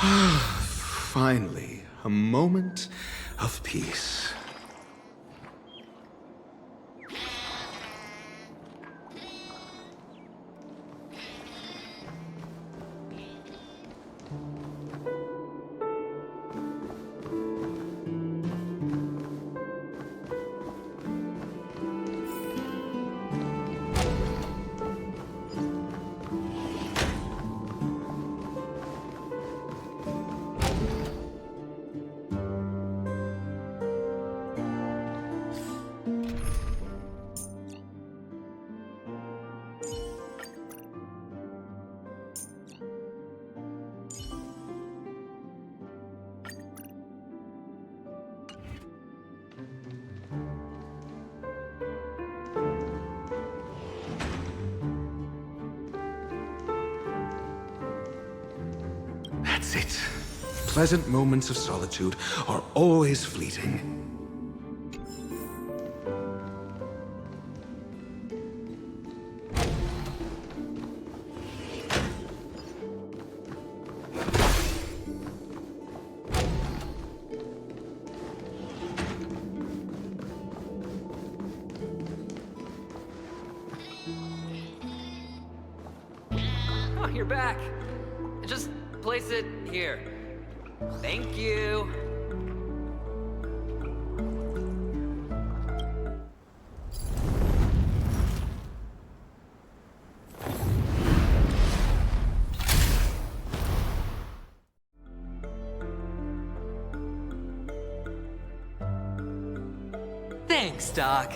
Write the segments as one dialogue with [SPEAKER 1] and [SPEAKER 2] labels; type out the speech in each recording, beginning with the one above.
[SPEAKER 1] Finally, a moment of peace. That's it. Pleasant moments of solitude are always fleeting.
[SPEAKER 2] Oh, you're back. Just place it here. Thank you. Thanks, Doc.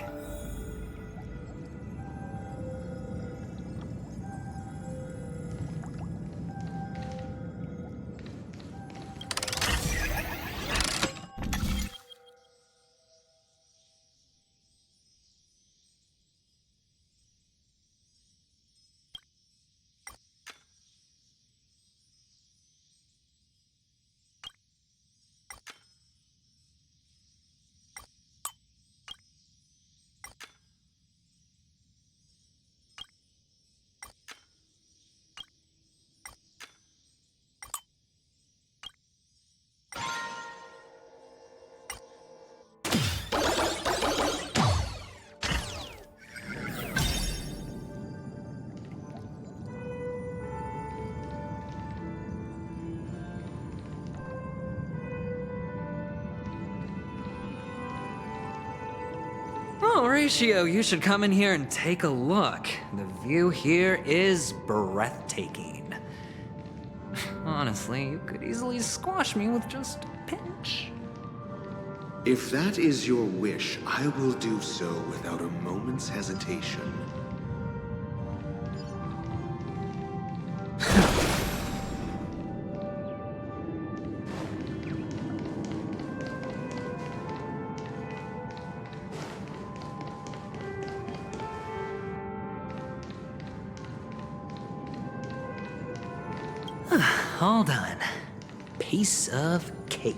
[SPEAKER 2] Oh, Horatio, you should come in here and take a look. The view here is breathtaking. Honestly, you could easily squash me with just a pinch.
[SPEAKER 1] If that is your wish, I will do so without a moment's hesitation.
[SPEAKER 2] All done. Piece of cake.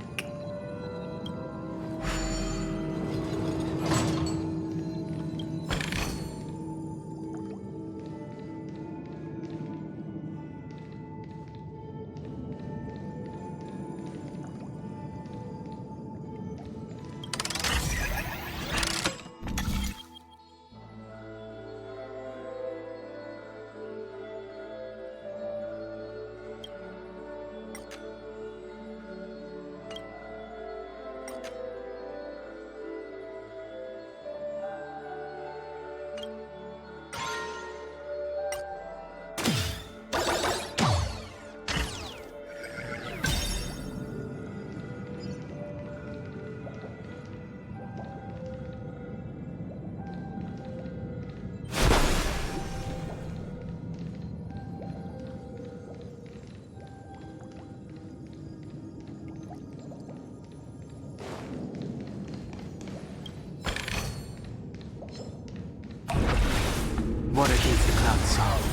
[SPEAKER 3] Water keeps the clouds soft.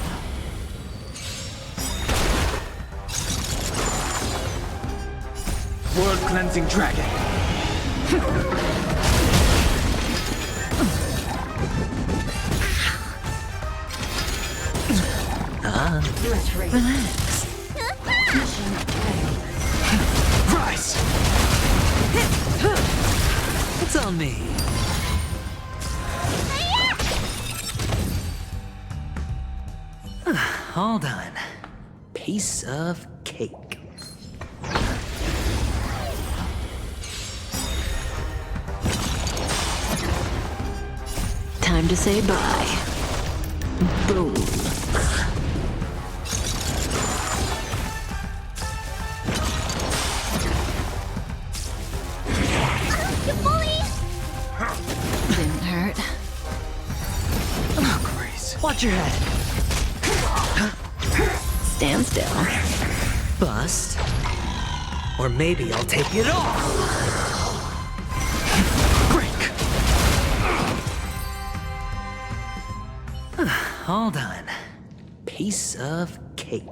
[SPEAKER 3] World-cleansing dragon.
[SPEAKER 4] Relax. Mission failed.
[SPEAKER 3] Rise!
[SPEAKER 2] It's on me. All done. Piece of cake.
[SPEAKER 4] Time to say bye. Boom. Didn't hurt.
[SPEAKER 3] Oh, Grace.
[SPEAKER 2] Watch your head.
[SPEAKER 4] Stand still.
[SPEAKER 2] Bust. Or maybe I'll take it off.
[SPEAKER 3] Break!
[SPEAKER 2] All done. Piece of cake.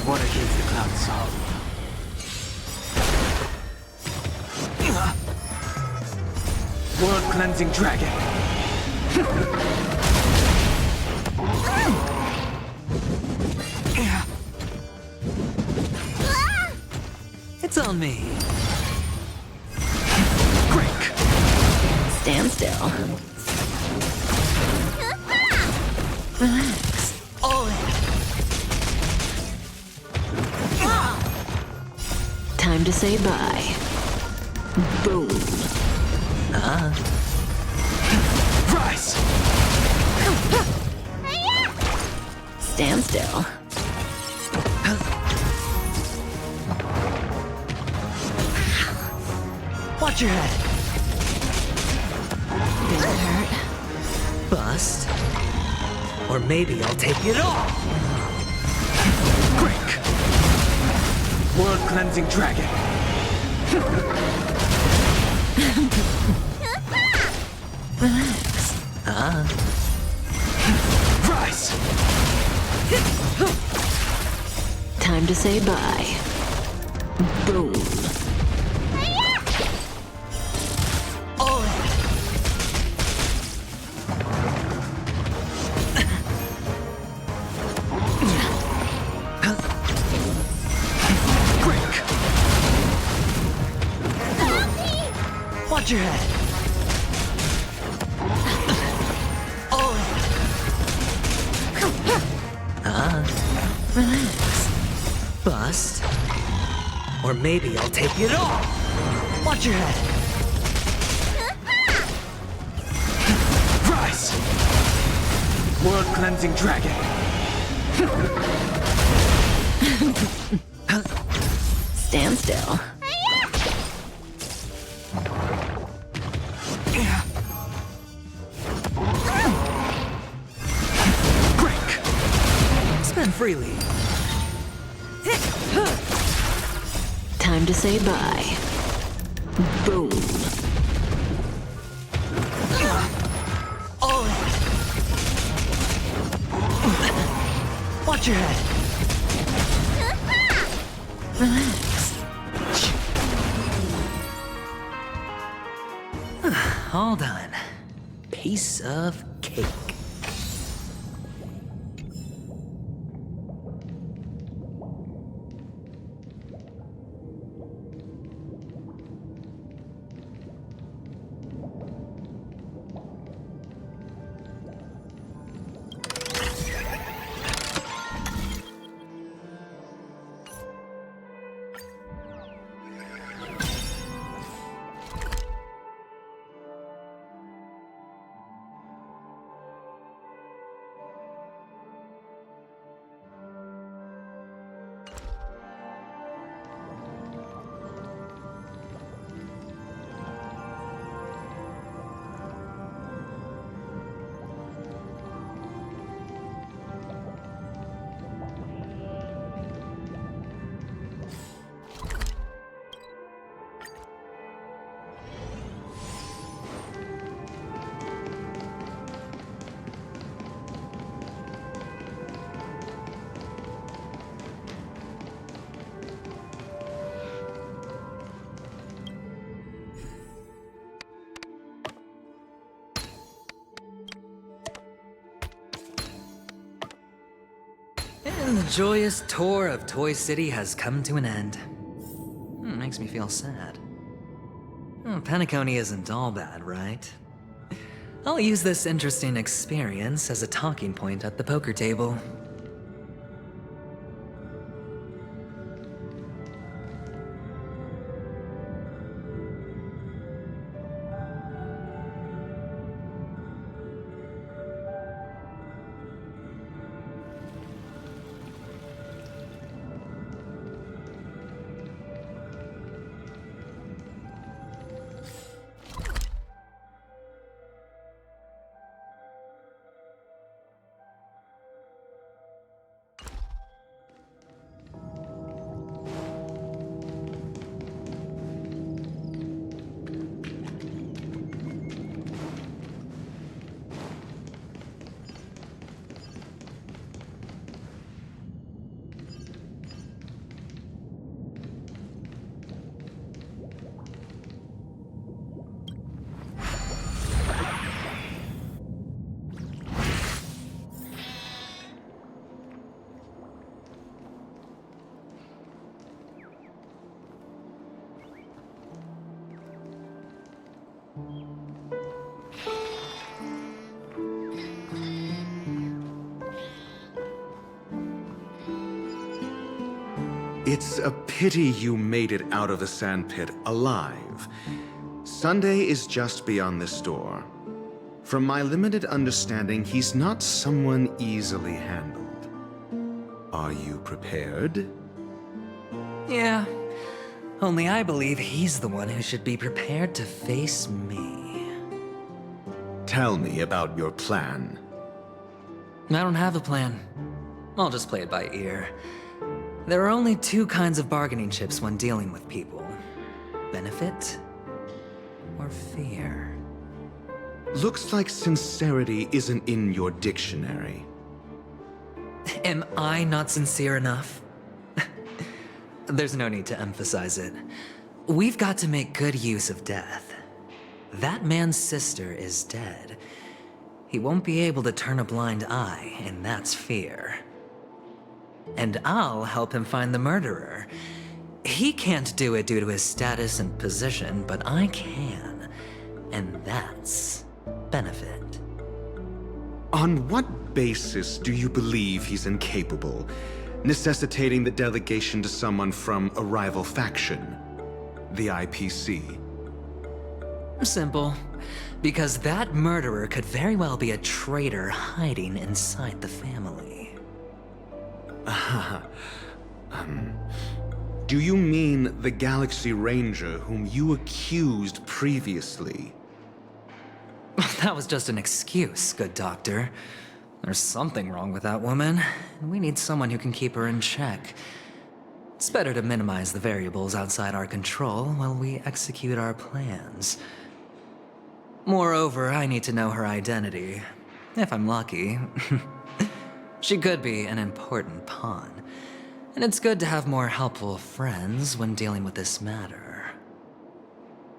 [SPEAKER 3] What against the cloud song? World-cleansing dragon.
[SPEAKER 2] It's on me.
[SPEAKER 3] Break!
[SPEAKER 4] Stand still. Relax.
[SPEAKER 2] All in.
[SPEAKER 4] Time to say bye. Boom.
[SPEAKER 3] Rise!
[SPEAKER 4] Stand still.
[SPEAKER 2] Watch your head.
[SPEAKER 4] Didn't hurt.
[SPEAKER 2] Bust. Or maybe I'll take it off.
[SPEAKER 3] Break! World-cleansing dragon.
[SPEAKER 4] Relax.
[SPEAKER 3] Rise!
[SPEAKER 4] Time to say bye. Boom.
[SPEAKER 2] All in. Watch your head.
[SPEAKER 4] Relax.
[SPEAKER 2] Bust. Or maybe I'll take it all. Watch your head.
[SPEAKER 3] Rise! World cleansing dragon.
[SPEAKER 4] Stand still.
[SPEAKER 3] Break!
[SPEAKER 2] Spend freely.
[SPEAKER 4] Time to say bye. Boom.
[SPEAKER 2] All right. Watch your head.
[SPEAKER 4] Relax.
[SPEAKER 2] All done. Piece of cake. And the joyous tour of Toy City has come to an end. Makes me feel sad. Penacony isn't all bad, right? I'll use this interesting experience as a talking point at the poker table.
[SPEAKER 1] It's a pity you made it out of the sandpit alive. Sunday is just beyond this door. From my limited understanding, he's not someone easily handled. Are you prepared?
[SPEAKER 2] Yeah, only I believe he's the one who should be prepared to face me.
[SPEAKER 1] Tell me about your plan.
[SPEAKER 2] I don't have a plan. I'll just play it by ear. There are only two kinds of bargaining chips when dealing with people. Benefit or fear.
[SPEAKER 1] Looks like sincerity isn't in your dictionary.
[SPEAKER 2] Am I not sincere enough? There's no need to emphasize it. We've got to make good use of death. That man's sister is dead. He won't be able to turn a blind eye, and that's fear. And I'll help him find the murderer. He can't do it due to his status and position, but I can. and that's benefit.
[SPEAKER 1] On what basis do you believe he's incapable, necessitating the delegation to someone from a rival faction, the IPC?
[SPEAKER 2] Simple. Because that murderer could very well be a traitor hiding inside the family.
[SPEAKER 1] Do you mean the Galaxy Ranger whom you accused previously?
[SPEAKER 2] That was just an excuse, good doctor. There's something wrong with that woman, and we need someone who can keep her in check. It's better to minimize the variables outside our control while we execute our plans. Moreover, I need to know her identity. If I'm lucky. She could be an important pawn. And it's good to have more helpful friends when dealing with this matter.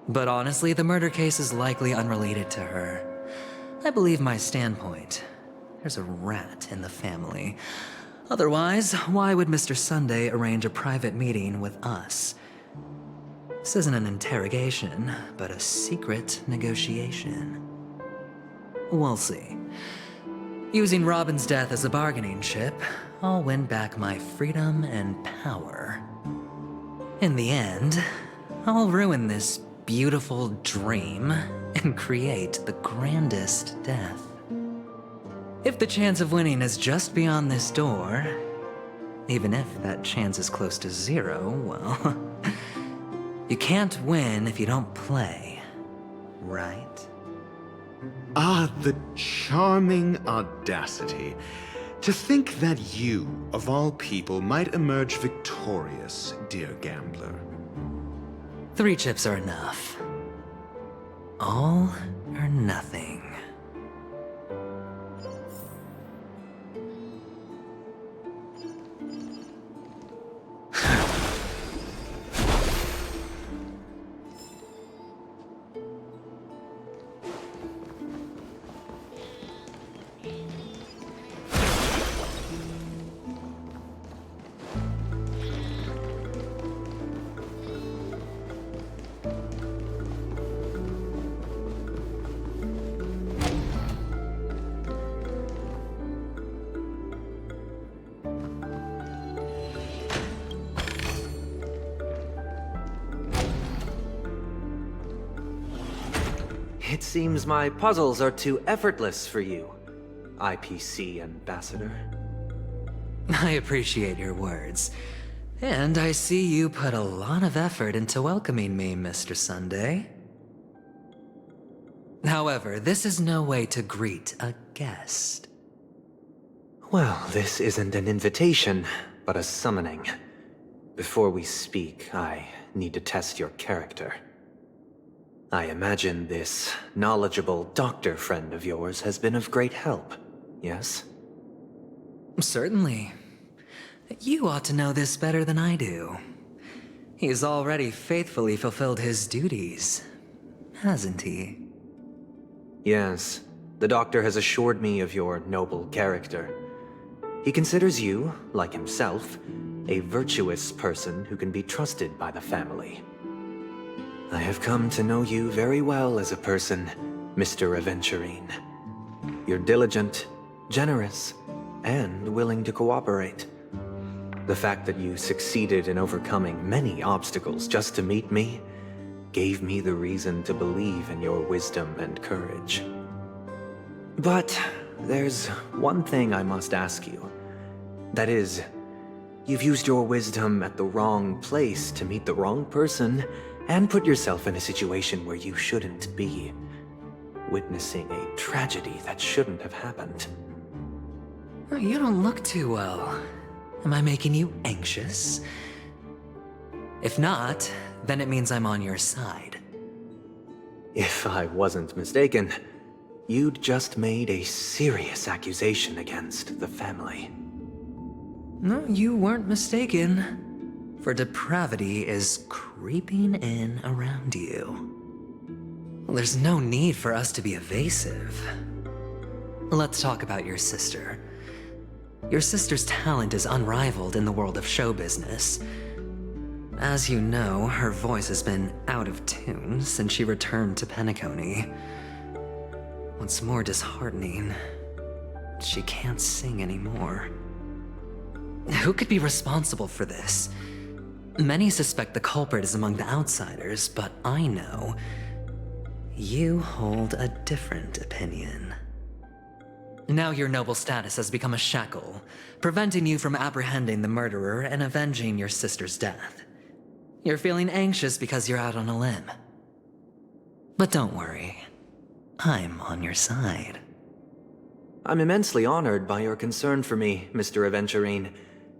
[SPEAKER 2] But honestly, the murder case is likely unrelated to her. I believe my standpoint. There's a rat in the family. Otherwise, why would Mr. Sunday arrange a private meeting with us? This isn't an interrogation, but a secret negotiation. We'll see. Using Robin's death as a bargaining chip, I'll win back my freedom and power. In the end, I'll ruin this beautiful dream and create the grandest death. If the chance of winning is just beyond this door, even if that chance is close to zero, well, you can't win if you don't play, right?
[SPEAKER 1] Ah, the charming audacity. To think that you, of all people, might emerge victorious, dear gambler.
[SPEAKER 2] 3 chips are enough. All or nothing.
[SPEAKER 5] It seems my puzzles are too effortless for you, IPC Ambassador.
[SPEAKER 2] I appreciate your words. And I see you put a lot of effort into welcoming me, Mr. Sunday. However, this is no way to greet a guest.
[SPEAKER 5] Well, this isn't an invitation, but a summoning. Before we speak, I need to test your character. I imagine this knowledgeable doctor friend of yours has been of great help, yes?
[SPEAKER 2] Certainly. You ought to know this better than I do. He's already faithfully fulfilled his duties, hasn't he?
[SPEAKER 5] Yes, the doctor has assured me of your noble character. He considers you, like himself, a virtuous person who can be trusted by the family. I have come to know you very well as a person, Mr. Aventurine. You're diligent, generous, and willing to cooperate. The fact that you succeeded in overcoming many obstacles just to meet me gave me the reason to believe in your wisdom and courage. But there's one thing I must ask you. That is, you've used your wisdom at the wrong place to meet the wrong person and put yourself in a situation where you shouldn't be, witnessing a tragedy that shouldn't have happened.
[SPEAKER 2] You don't look too well. Am I making you anxious? If not, then it means I'm on your side.
[SPEAKER 5] If I wasn't mistaken, you'd just made a serious accusation against the family.
[SPEAKER 2] No, you weren't mistaken. For depravity is creeping in around you. Well, there's no need for us to be evasive. Let's talk about your sister. Your sister's talent is unrivaled in the world of show business. As you know, her voice has been out of tune since she returned to Penacony. What's more disheartening, she can't sing anymore. Who could be responsible for this? Many suspect the culprit is among the outsiders, but I know you hold a different opinion. Now your noble status has become a shackle, preventing you from apprehending the murderer and avenging your sister's death. You're feeling anxious because you're out on a limb. But don't worry, I'm on your side.
[SPEAKER 5] I'm immensely honored by your concern for me, Mr. Aventurine.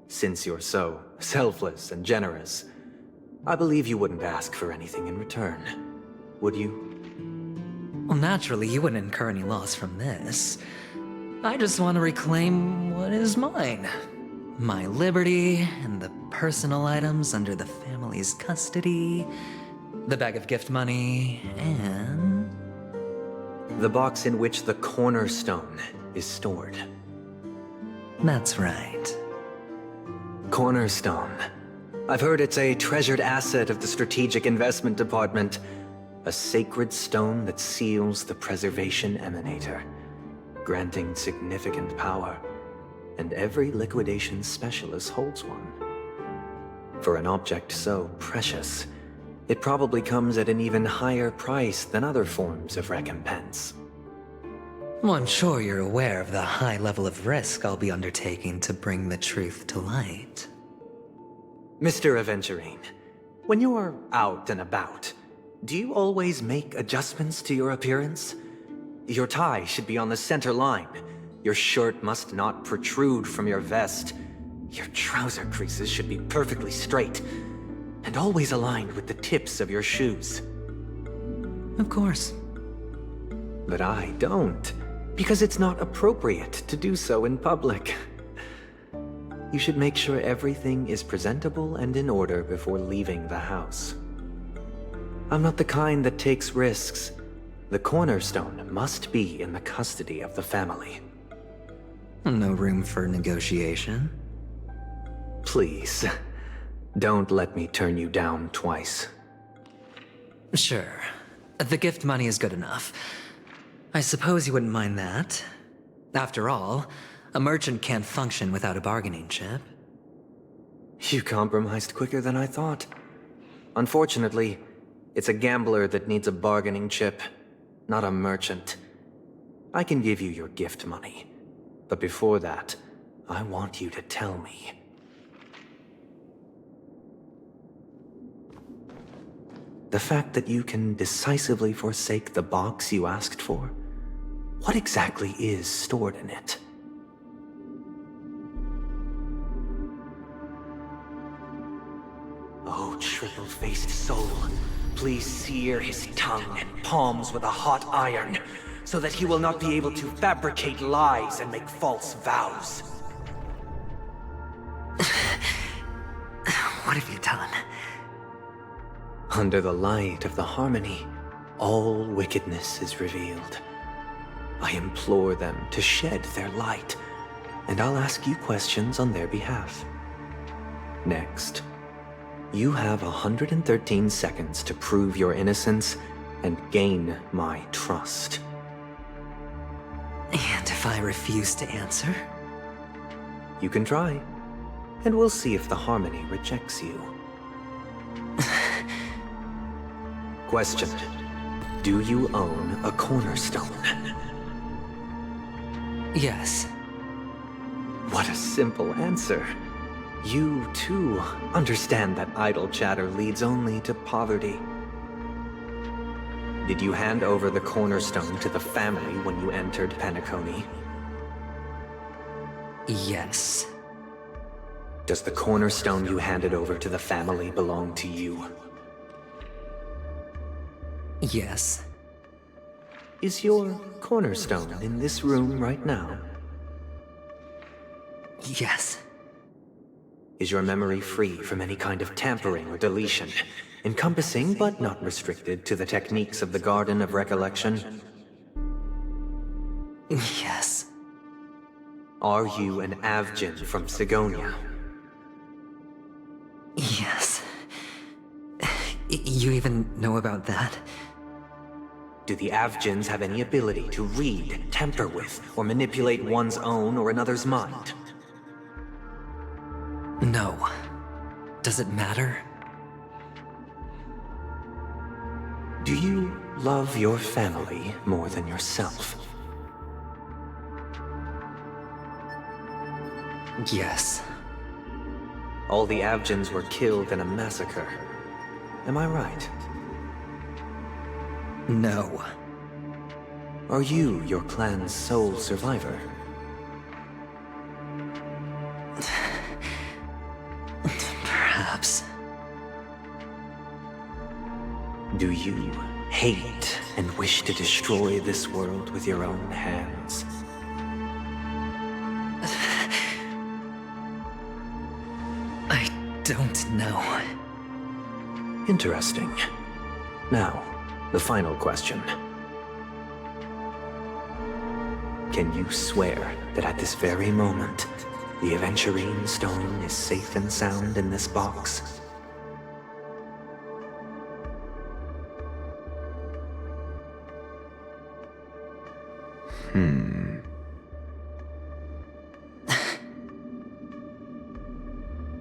[SPEAKER 5] Since you're so selfless and generous, I believe you wouldn't ask for anything in return, would you?
[SPEAKER 2] Well, naturally, you wouldn't incur any loss from this. I just want to reclaim what is mine. My liberty and the personal items under the family's custody, the bag of gift money, and...
[SPEAKER 5] The box in which the Cornerstone is stored.
[SPEAKER 2] That's right.
[SPEAKER 5] Cornerstone. I've heard it's a treasured asset of the Strategic Investment Department. A sacred stone that seals the Preservation Emanator, granting significant power. And every liquidation specialist holds one. For an object so precious, it probably comes at an even higher price than other forms of recompense.
[SPEAKER 2] Well, I'm sure you're aware of the high level of risk I'll be undertaking to bring the truth to light.
[SPEAKER 5] Mr. Aventurine, when you're out and about, do you always make adjustments to your appearance? Your tie should be on the center line. Your shirt must not protrude from your vest. Your trouser creases should be perfectly straight, and always aligned with the tips of your shoes.
[SPEAKER 2] Of course.
[SPEAKER 5] But I don't, because it's not appropriate to do so in public. You should make sure everything is presentable and in order before leaving the house. I'm not the kind that takes risks. The Cornerstone must be in the custody of the family.
[SPEAKER 2] No room for negotiation.
[SPEAKER 5] Please, don't let me turn you down twice.
[SPEAKER 2] Sure. The gift money is good enough. I suppose you wouldn't mind that. After all, a merchant can't function without a bargaining chip.
[SPEAKER 5] You compromised quicker than I thought. Unfortunately, it's a gambler that needs a bargaining chip, not a merchant. I can give you your gift money, but before that, I want you to tell me. The fact that you can decisively forsake the box you asked for, what exactly is stored in it? Oh, triple-faced soul, please sear his tongue and palms with a hot iron, so that he will not be able to fabricate lies and make false vows.
[SPEAKER 2] What have you done?
[SPEAKER 5] Under the light of the harmony, all wickedness is revealed. I implore them to shed their light, and I'll ask you questions on their behalf. Next, you have 113 seconds to prove your innocence and gain my trust.
[SPEAKER 2] And if I refuse to answer?
[SPEAKER 5] You can try, and we'll see if the harmony rejects you. Question: do you own a Cornerstone?
[SPEAKER 2] Yes.
[SPEAKER 5] What a simple answer. You, too, understand that idle chatter leads only to poverty. Did you hand over the Cornerstone to the family when you entered Penacony?
[SPEAKER 2] Yes.
[SPEAKER 5] Does the Cornerstone you handed over to the family belong to you?
[SPEAKER 2] Yes.
[SPEAKER 5] Is your Cornerstone in this room right now?
[SPEAKER 2] Yes.
[SPEAKER 5] Is your memory free from any kind of tampering or deletion, encompassing but not restricted to the techniques of the Garden of Recollection?
[SPEAKER 2] Yes.
[SPEAKER 5] Are you an Avgin from Sigonia?
[SPEAKER 2] Yes. You even know about that?
[SPEAKER 5] Do the Avgens have any ability to read, tamper with, or manipulate one's own or another's mind?
[SPEAKER 2] No. Does it matter?
[SPEAKER 5] Do you love your family more than yourself?
[SPEAKER 2] Yes.
[SPEAKER 5] All the Avgens were killed in a massacre. Am I right?
[SPEAKER 2] No.
[SPEAKER 5] Are you your clan's sole survivor?
[SPEAKER 2] Perhaps.
[SPEAKER 5] Do you hate and wish to destroy this world with your own hands?
[SPEAKER 2] I don't know.
[SPEAKER 5] Interesting. Now, the final question. Can you swear that at this very moment, the Aventurine stone is safe and sound in this box?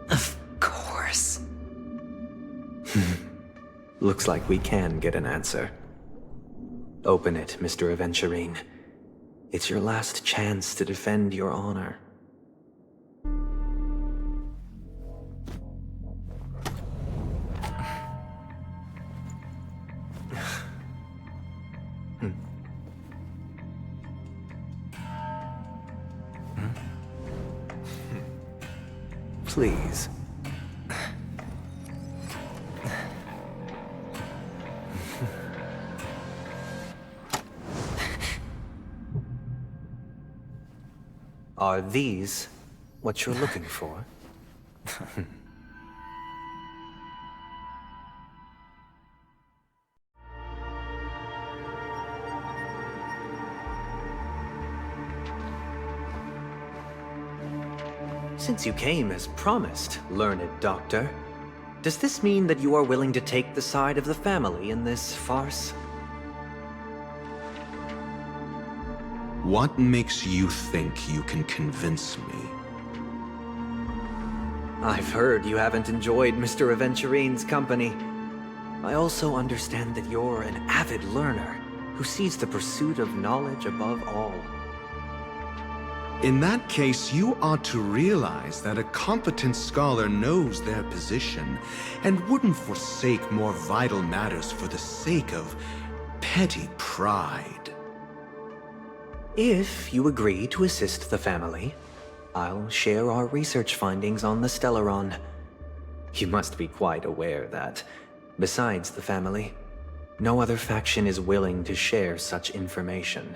[SPEAKER 2] Of course.
[SPEAKER 5] Looks like we can get an answer. Open it, Mr. Aventurine. It's your last chance to defend your honor. Please. Are these what you're looking for? Since you came as promised, learned doctor, does this mean that you are willing to take the side of the family in this farce?
[SPEAKER 1] What makes you think you can convince me?
[SPEAKER 5] I've heard you haven't enjoyed Mr. Aventurine's company. I also understand that you're an avid learner who sees the pursuit of knowledge above all.
[SPEAKER 1] In that case, you ought to realize that a competent scholar knows their position and wouldn't forsake more vital matters for the sake of petty pride.
[SPEAKER 5] If you agree to assist the family, I'll share our research findings on the Stellaron. You must be quite aware that, besides the family, no other faction is willing to share such information.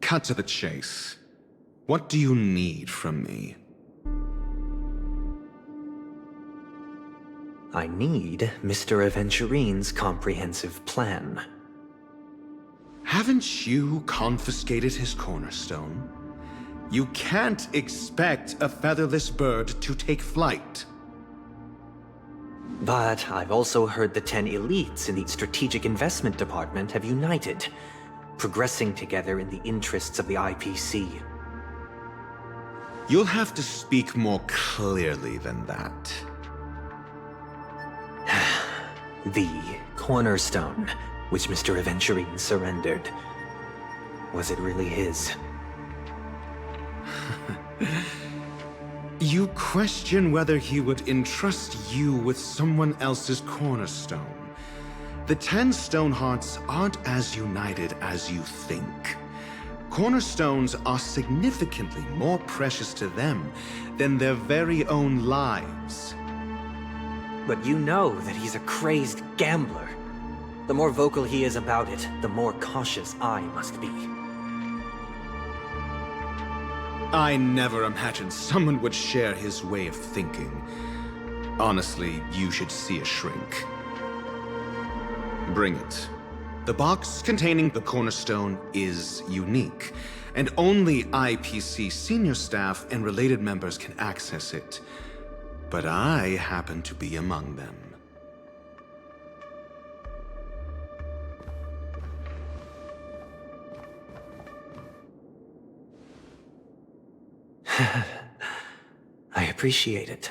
[SPEAKER 1] Cut to the chase. What do you need from me?
[SPEAKER 5] I need Mr. Aventurine's comprehensive plan.
[SPEAKER 1] Haven't you confiscated his cornerstone? You can't expect a featherless bird to take flight.
[SPEAKER 5] But I've also heard the 10 elites in the Strategic Investment Department have united, progressing together in the interests of the IPC.
[SPEAKER 1] You'll have to speak more clearly than that.
[SPEAKER 5] The Cornerstone, which Mr. Aventurine surrendered. Was it really his?
[SPEAKER 1] You question whether he would entrust you with someone else's cornerstone. The 10 Stonehearts aren't as united as you think. Cornerstones are significantly more precious to them than their very own lives.
[SPEAKER 5] But you know that he's a crazed gambler. The more vocal he is about it, the more cautious I must be.
[SPEAKER 1] I never imagined someone would share his way of thinking. Honestly, you should see a shrink. Bring it. The box containing the cornerstone is unique, and only IPC senior staff and related members can access it. But I happen to be among them.
[SPEAKER 5] I appreciate it.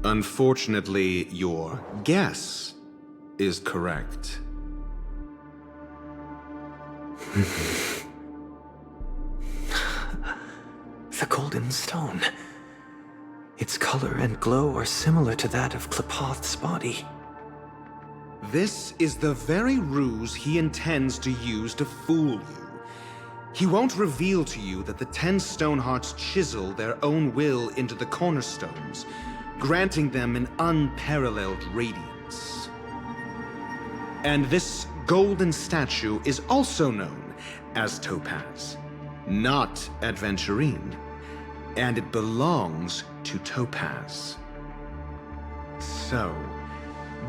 [SPEAKER 1] Unfortunately, your guess is correct.
[SPEAKER 5] The golden stone. Its color and glow are similar to that of Klepoth's body.
[SPEAKER 1] This is the very ruse he intends to use to fool you. He won't reveal to you that the 10 Stonehearts chisel their own will into the Cornerstones, granting them an unparalleled radiance. And this golden statue is also known as Topaz, not Aventurine, and it belongs to Topaz. So,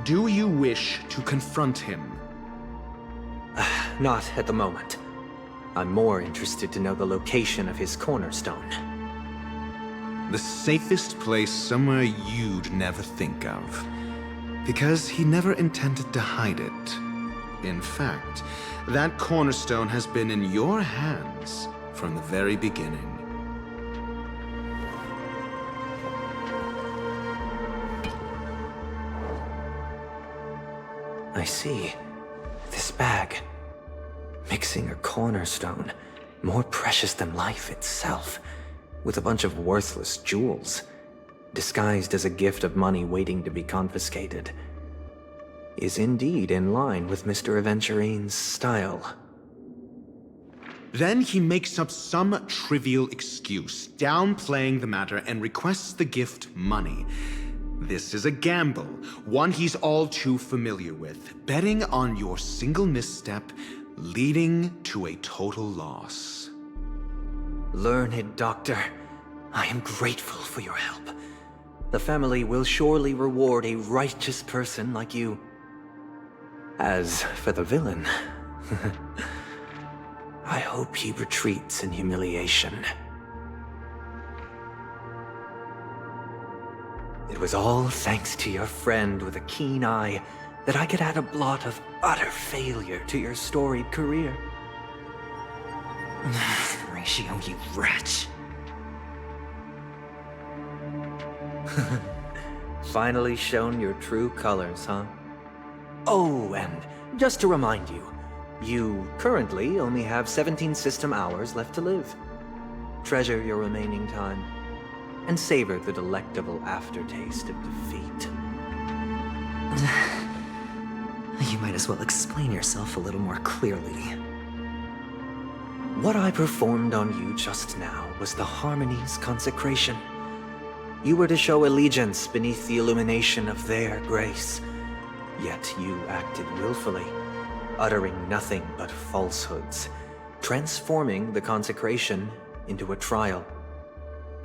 [SPEAKER 1] do you wish to confront him?
[SPEAKER 5] Not at the moment. I'm more interested to know the location of his cornerstone.
[SPEAKER 1] The safest place somewhere you'd never think of. Because he never intended to hide it. In fact, that cornerstone has been in your hands from the very beginning.
[SPEAKER 5] I see. This bag. Mixing a cornerstone, more precious than life itself, with a bunch of worthless jewels, disguised as a gift of money waiting to be confiscated, is indeed in line with Mr. Aventurine's style.
[SPEAKER 1] Then he makes up some trivial excuse, downplaying the matter, and requests the gift money. This is a gamble, one he's all too familiar with, betting on your single misstep, leading to a total loss.
[SPEAKER 5] Learned doctor, I am grateful for your help. The family will surely reward a righteous person like you. As for the villain, I hope he retreats in humiliation. It was all thanks to your friend with a keen eye that I could add a blot of utter failure to your storied career.
[SPEAKER 2] Ratio, you wretch.
[SPEAKER 5] Finally shown your true colors, huh? Oh, and just to remind you, you currently only have 17 system hours left to live. Treasure your remaining time, and savor the delectable aftertaste of defeat.
[SPEAKER 2] You might as well explain yourself a little more clearly.
[SPEAKER 5] What I performed on you just now was the Harmony's consecration. You were to show allegiance beneath the illumination of their grace. Yet you acted willfully, uttering nothing but falsehoods, transforming the consecration into a trial.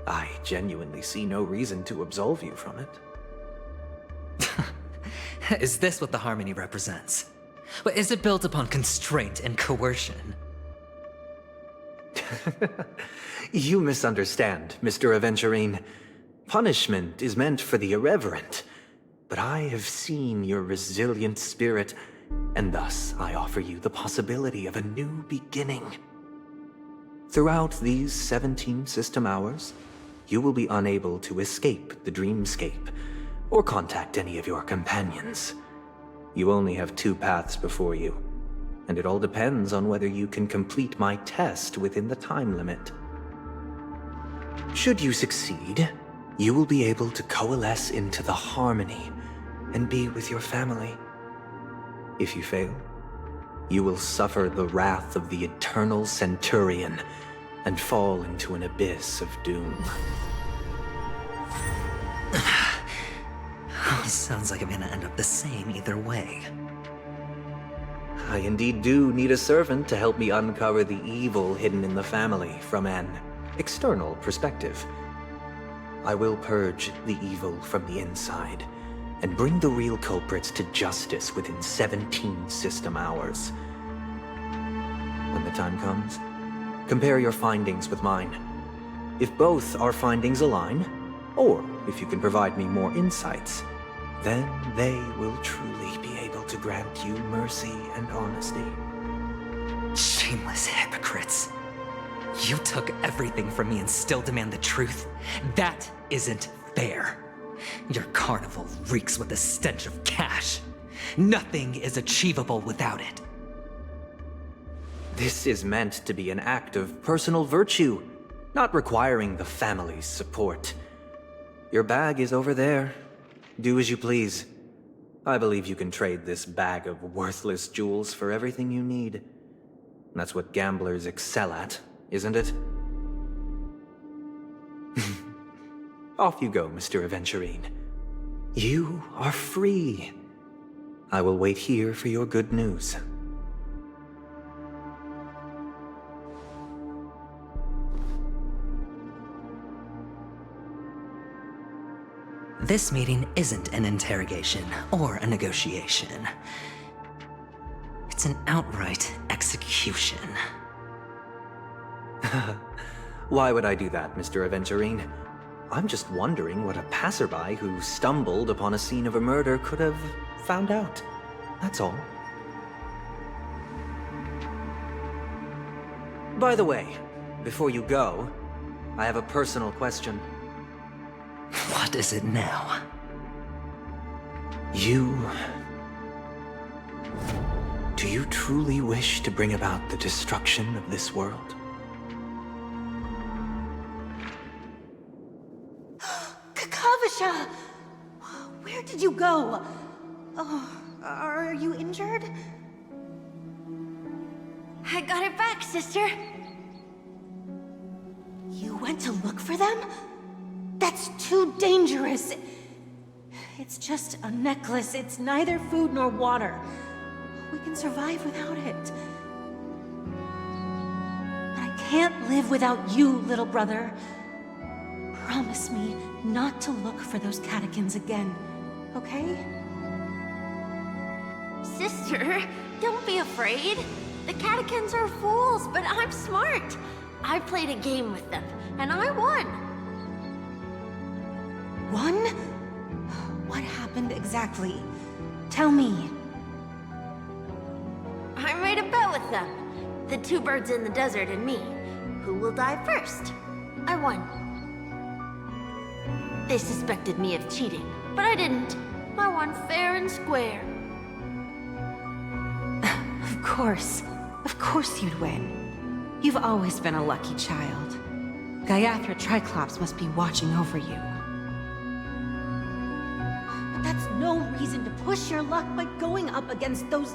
[SPEAKER 5] I genuinely see no reason to absolve you from it.
[SPEAKER 2] Is this what the Harmony represents? But is it built upon constraint and coercion?
[SPEAKER 5] You misunderstand, Mr. Aventurine. Punishment is meant for the irreverent, but I have seen your resilient spirit, and thus I offer you the possibility of a new beginning. Throughout these 17 system hours, you will be unable to escape the dreamscape, or contact any of your companions. You only have 2 paths before you, and it all depends on whether you can complete my test within the time limit. Should you succeed, you will be able to coalesce into the Harmony and be with your family. If you fail, you will suffer the wrath of the eternal Centurion and fall into an abyss of doom.
[SPEAKER 2] Sounds like I'm gonna end up the same either way.
[SPEAKER 5] I indeed do need a servant to help me uncover the evil hidden in the family from an external perspective. I will purge the evil from the inside and bring the real culprits to justice within 17 system hours. When the time comes, compare your findings with mine. If both our findings align, or if you can provide me more insights, then they will truly be able to grant you mercy and honesty.
[SPEAKER 2] Shameless hypocrites. You took everything from me and still demand the truth? That isn't fair. Your carnival reeks with the stench of cash. Nothing is achievable without it.
[SPEAKER 5] This is meant to be an act of personal virtue, not requiring the family's support. Your bag is over there. Do as you please. I believe you can trade this bag of worthless jewels for everything you need. That's what gamblers excel at, isn't it? Off you go, Mr. Aventurine. You are free. I will wait here for your good news.
[SPEAKER 2] This meeting isn't an interrogation or a negotiation. It's an outright execution.
[SPEAKER 5] Why would I do that, Mr. Aventurine? I'm just wondering what a passerby who stumbled upon a scene of a murder could have found out. That's all. By the way, before you go, I have a personal question.
[SPEAKER 2] What is it now?
[SPEAKER 5] Do you truly wish to bring about the destruction of this world?
[SPEAKER 6] Kakavasha! Where did you go? Oh, are you injured?
[SPEAKER 7] I got it back, sister.
[SPEAKER 6] You went to look for them? That's too dangerous. It's just a necklace. It's neither food nor water. We can survive without it. But I can't live without you, little brother. Promise me not to look for those catechins again, okay?
[SPEAKER 7] Sister, don't be afraid. The catechins are fools, but I'm smart. I played a game with them, and I won.
[SPEAKER 6] One? What happened exactly? Tell me.
[SPEAKER 7] I made a bet with them. The two birds in the desert and me. Who will die first? I won. They suspected me of cheating, but I didn't. I won fair and square.
[SPEAKER 6] Of course you'd win. You've always been a lucky child. Gaiathra Triclops must be watching over you. But that's no reason to push your luck by going up against those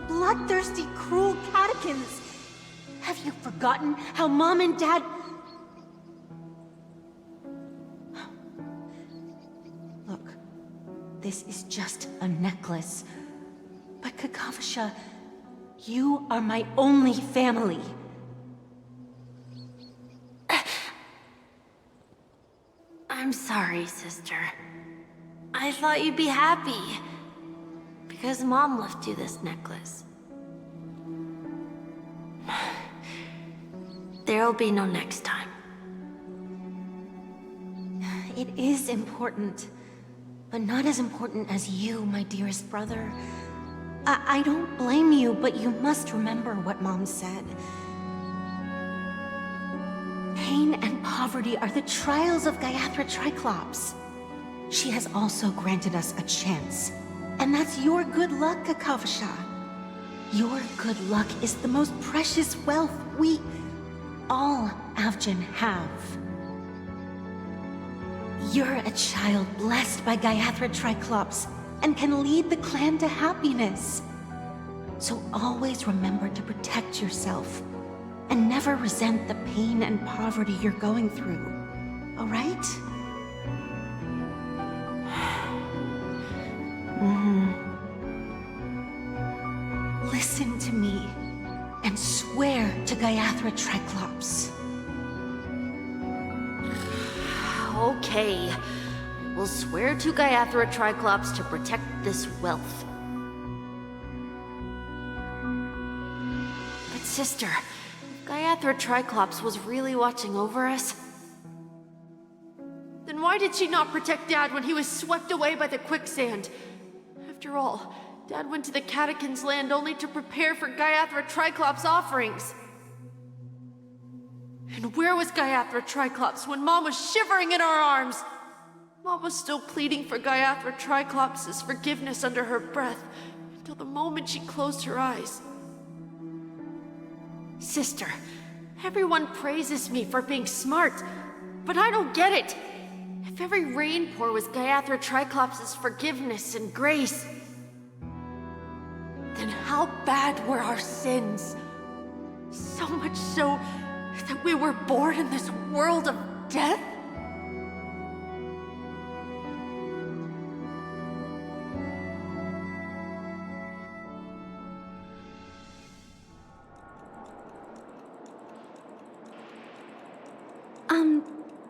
[SPEAKER 6] bloodthirsty, cruel catechins. Have you forgotten how Mom and Dad... Look, this is just a necklace. But Kakavasha, you are my only family.
[SPEAKER 7] I'm sorry, sister. I thought you'd be happy. Because Mom left you this necklace. There'll be no next time.
[SPEAKER 6] It is important, but not as important as you, my dearest brother. I don't blame you, but you must remember what Mom said. Pain and poverty are the trials of Gaiathra Triclops. She has also granted us a chance. And that's your good luck, Kakavasha. Your good luck is the most precious wealth we, all Avgin, have. You're a child blessed by Gaiathra Triclops and can lead the clan to happiness. So always remember to protect yourself and never resent the pain and poverty you're going through, all right? Listen to me and swear to Gaiathra Triclops.
[SPEAKER 7] Okay. We'll swear to Gaiathra Triclops to protect this wealth. But sister, if Gaiathra Triclops was really watching over us, then why did she not protect Dad when he was swept away by the quicksand? After all, Dad went to the Catechins' land only to prepare for Gaiathra Triclops' offerings. And where was Gaiathra Triclops when Mom was shivering in our arms? Mom was still pleading for Gaiathra Triclops' forgiveness under her breath until the moment she closed her eyes. Sister, everyone praises me for being smart, but I don't get it. If every rain pour was Gaiathra Triclops' forgiveness and grace, then how bad were our sins? So much so that we were born in this world of death?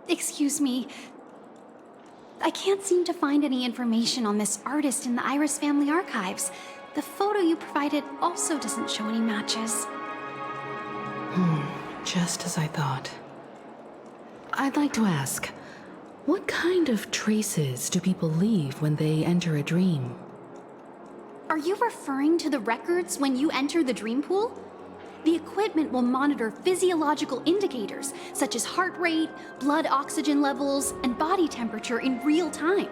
[SPEAKER 8] Excuse me. I can't seem to find any information on this artist in the Iris family archives. The photo you provided also doesn't show any matches.
[SPEAKER 9] Just as I thought. I'd like to ask, what kind of traces do people leave when they enter a dream?
[SPEAKER 8] Are you referring to the records when you enter the dream pool? The equipment will monitor physiological indicators such as heart rate, blood oxygen levels, and body temperature in real time.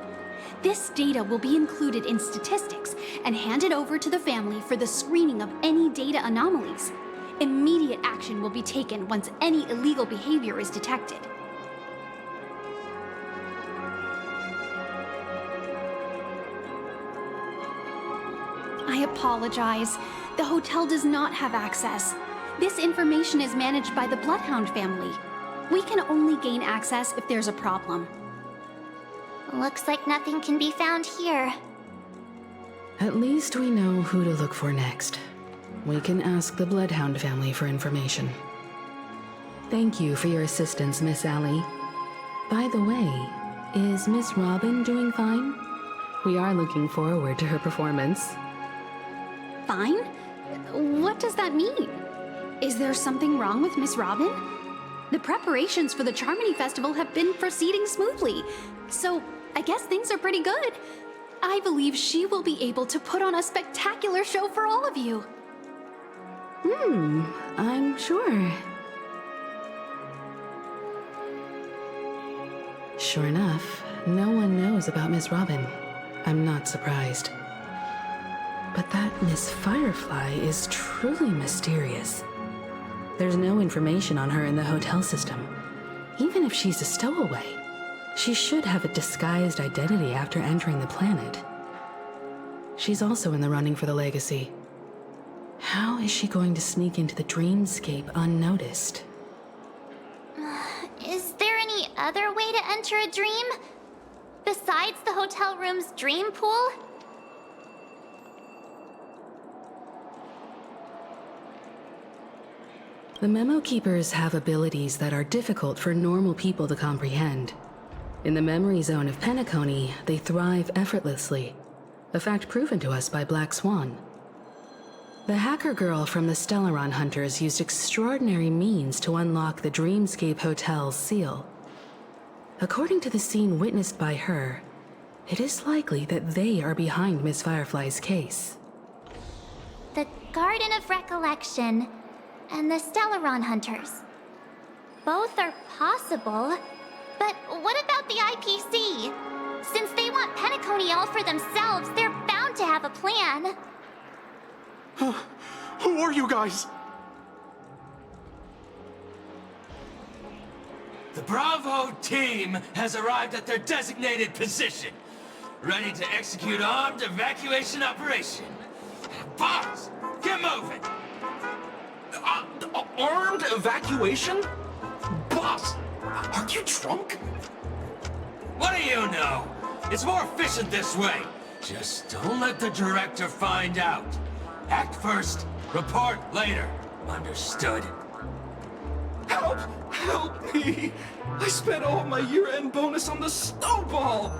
[SPEAKER 8] This data will be included in statistics and handed over to the family for the screening of any data anomalies. Immediate action will be taken once any illegal behavior is detected. I apologize. The hotel does not have access. This information is managed by the Bloodhound family. We can only gain access if there's a problem.
[SPEAKER 10] Looks like nothing can be found here.
[SPEAKER 9] At least we know who to look for next. We can ask the Bloodhound family for information. Thank you for your assistance, Miss Allie. By the way, is Miss Robin doing fine? We are looking forward to her performance.
[SPEAKER 8] Fine? What does that mean? Is there something wrong with Miss Robin? The preparations for the Charmony Festival have been proceeding smoothly, so I guess things are pretty good. I believe she will be able to put on a spectacular show for all of you.
[SPEAKER 9] I'm sure. Sure enough, no one knows about Miss Robin. I'm not surprised. But that Miss Firefly is truly mysterious. There's no information on her in the hotel system. Even if she's a stowaway, she should have a disguised identity after entering the planet. She's also in the running for the legacy. How is she going to sneak into the dreamscape unnoticed?
[SPEAKER 10] Is there any other way to enter a dream? Besides the hotel room's dream pool?
[SPEAKER 9] The Memo Keepers have abilities that are difficult for normal people to comprehend. In the memory zone of Penacony, they thrive effortlessly, a fact proven to us by Black Swan. The hacker girl from the Stellaron Hunters used extraordinary means to unlock the Dreamscape Hotel's seal. According to the scene witnessed by her, it is likely that they are behind Miss Firefly's case.
[SPEAKER 10] The Garden of Recollection and the Stellaron Hunters. Both are possible, but what about the IPC? Since they want Penacony all for themselves, they're bound to have a plan.
[SPEAKER 3] Who are you guys?
[SPEAKER 11] The Bravo team has arrived at their designated position, ready to execute armed evacuation operation. Boss, get moving!
[SPEAKER 3] Armed evacuation? Boss, are you drunk?
[SPEAKER 11] What do you know? It's more efficient this way. Just don't let the director find out. Act first, report later. Understood?
[SPEAKER 3] Help! Help me! I spent all my year-end bonus on the snowball!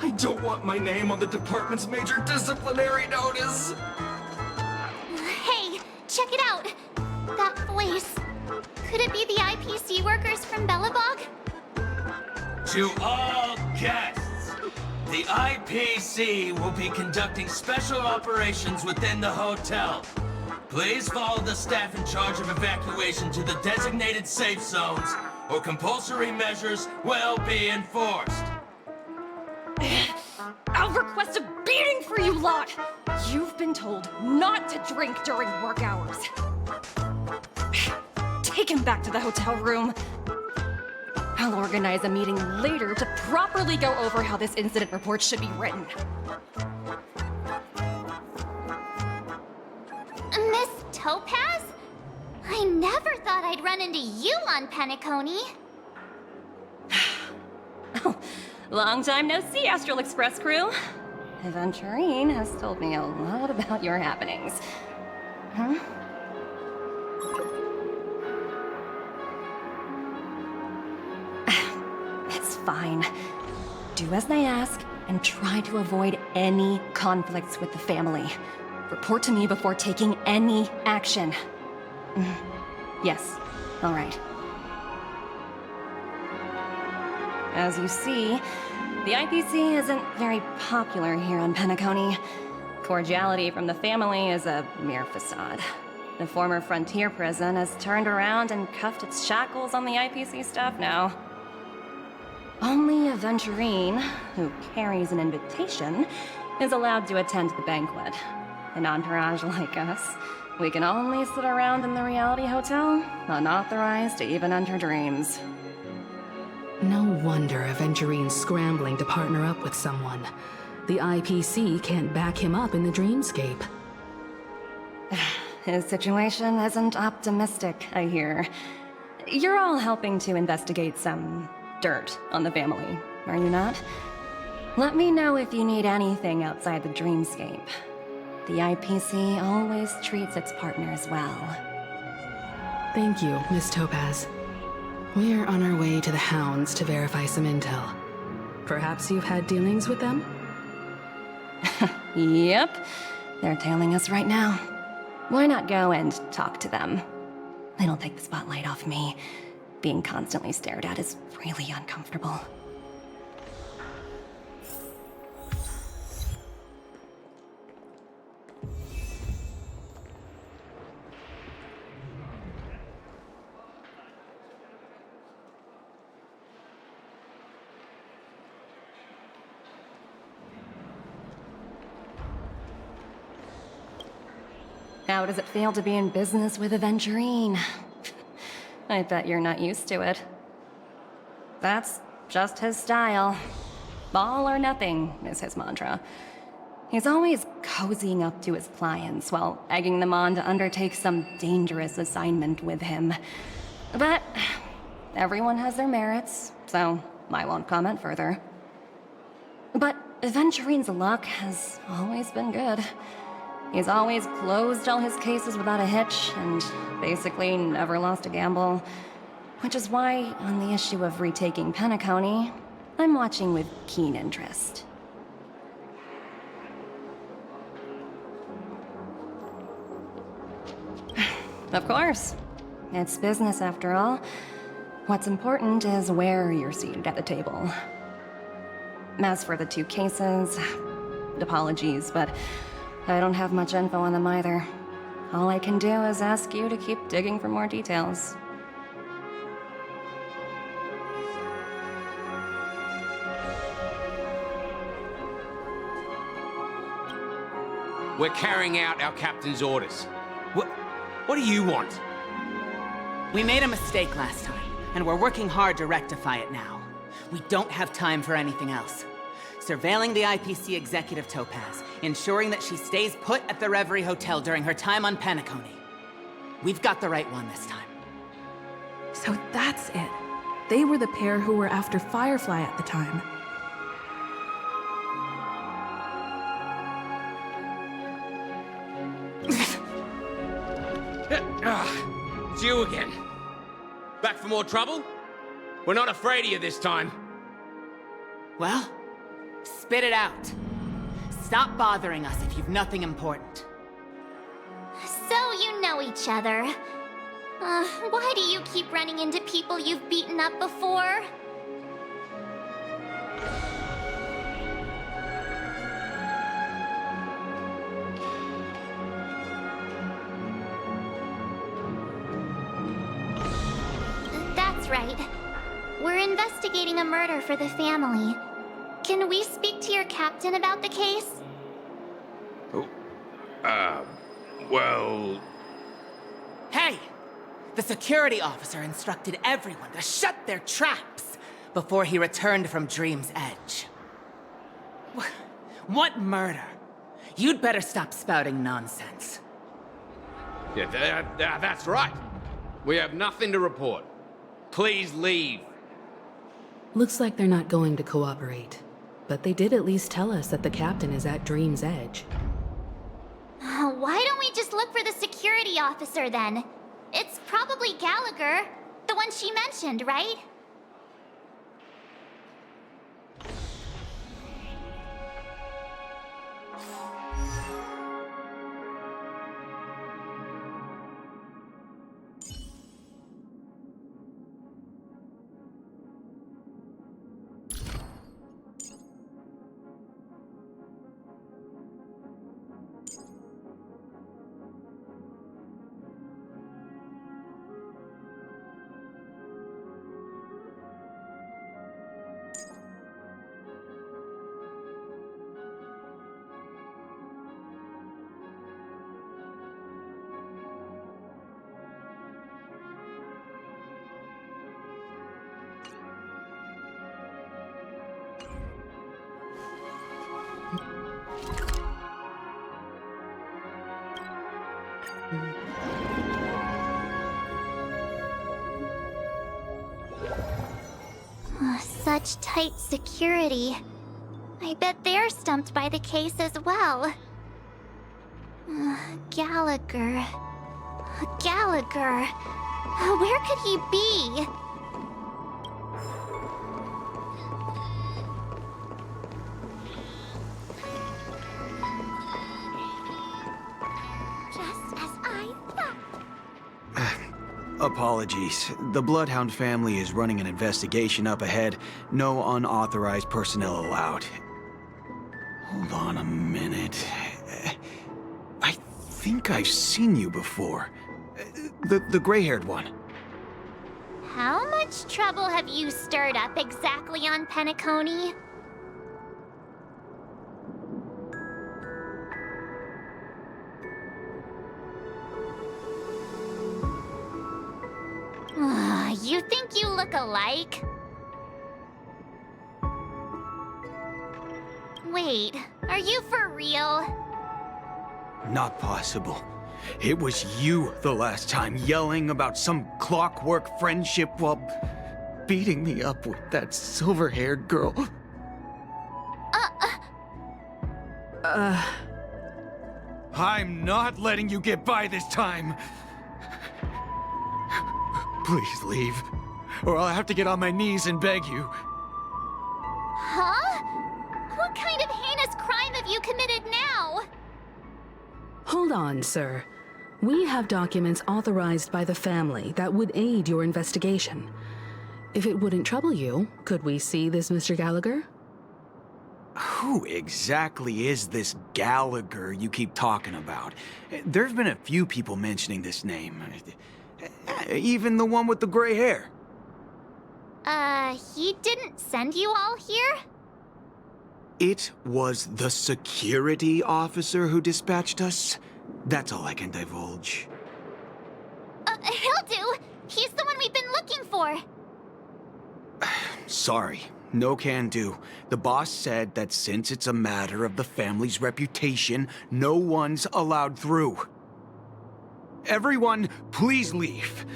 [SPEAKER 3] I don't want my name on the department's major disciplinary notice!
[SPEAKER 10] Hey, check it out! That voice. Could it be the IPC workers from Bellabog?
[SPEAKER 11] To all guests, the IPC will be conducting special operations within the hotel. Please follow the staff in charge of evacuation to the designated safe zones, or compulsory measures will be enforced.
[SPEAKER 12] I'll request a beating for you lot! You've been told not to drink during work hours. Take him back to the hotel room. I'll organize a meeting later to properly go over how this incident report should be written.
[SPEAKER 10] Miss Topaz? I never thought I'd run into you on Penacony.
[SPEAKER 12] Oh, long time no see, Astral Express crew. Aventurine has told me a lot about your happenings. Huh? It's fine. Do as they ask and try to avoid any conflicts with the family. Report to me before taking any action. Yes, all right. As you see, the IPC isn't very popular here on Penacony. Cordiality from the family is a mere facade. The former frontier prison has turned around and cuffed its shackles on the IPC staff now. Only Aventurine, who carries an invitation, is allowed to attend the banquet. An entourage like us, we can only sit around in the reality hotel, unauthorized to even enter dreams.
[SPEAKER 9] No wonder Aventurine's scrambling to partner up with someone. The IPC can't back him up in the dreamscape.
[SPEAKER 12] His situation isn't optimistic, I hear. You're all helping to investigate some dirt on the family, are you not? Let me know if you need anything outside the dreamscape. The IPC always treats its partners well.
[SPEAKER 9] Thank you, Miss Topaz. We're on our way to the Hounds to verify some intel. Perhaps you've had dealings with them?
[SPEAKER 12] Yep. They're tailing us right now. Why not go and talk to them? It'll take the spotlight off me. Being constantly stared at is really uncomfortable. How does it feel to be in business with Aventurine? I bet you're not used to it. That's just his style. All or nothing is his mantra. He's always cozying up to his clients while egging them on to undertake some dangerous assignment with him. But everyone has their merits, so I won't comment further. But Aventurine's luck has always been good. He's always closed all his cases without a hitch, and basically never lost a gamble. Which is why, on the issue of retaking Penacony, I'm watching with keen interest. Of course. It's business after all. What's important is where you're seated at the table. As for the two cases, apologies, but I don't have much info on them either. All I can do is ask you to keep digging for more details.
[SPEAKER 13] We're carrying out our captain's orders. What do you want?
[SPEAKER 14] We made a mistake last time, and we're working hard to rectify it now. We don't have time for anything else. Surveilling the IPC executive Topaz, ensuring that she stays put at the Reverie Hotel during her time on Penacony. We've got the right one this time.
[SPEAKER 15] So that's it. They were the pair who were after Firefly at the time.
[SPEAKER 13] It's you again. Back for more trouble? We're not afraid of you this time.
[SPEAKER 14] Well, spit it out. Stop bothering us if you've nothing important.
[SPEAKER 10] So you know each other. Why do you keep running into people you've beaten up before? That's right. We're investigating a murder for the family. Can we speak to your captain about the case?
[SPEAKER 13] Well...
[SPEAKER 14] Hey! The security officer instructed everyone to shut their traps before he returned from Dream's Edge. What murder? You'd better stop spouting nonsense.
[SPEAKER 13] Yeah, that's right. We have nothing to report. Please leave.
[SPEAKER 9] Looks like they're not going to cooperate. But they did at least tell us that the captain is at Dream's Edge.
[SPEAKER 10] Why don't we just look for the security officer then? It's probably Gallagher, the one she mentioned, right? Such tight security. I bet they're stumped by the case as well. Gallagher. Gallagher. Where could he be? Just as I thought.
[SPEAKER 16] Apologies. The Bloodhound family is running an investigation up ahead. No unauthorized personnel allowed. Hold on a minute. I think I've seen you before. The gray-haired one.
[SPEAKER 10] How much trouble have you stirred up exactly on Penacony? You think you look alike? Wait, are you for real?
[SPEAKER 16] Not possible. It was you the last time yelling about some clockwork friendship while beating me up with that silver-haired girl. I'm not letting you get by this time. Please leave, or I'll have to get on my knees and beg you.
[SPEAKER 10] Huh? What kind of heinous crime have you committed now?
[SPEAKER 9] Hold on, sir. We have documents authorized by the family that would aid your investigation. If it wouldn't trouble you, could we see this Mr. Gallagher?
[SPEAKER 16] Who exactly is this Gallagher you keep talking about? There's been a few people mentioning this name. Even the one with the gray hair.
[SPEAKER 10] He didn't send you all here?
[SPEAKER 16] It was the security officer who dispatched us. That's all I can divulge.
[SPEAKER 10] He'll do. He's the one we've been looking for.
[SPEAKER 16] Sorry, no can do. The boss said that since it's a matter of the family's reputation, no one's allowed through. Everyone, please leave.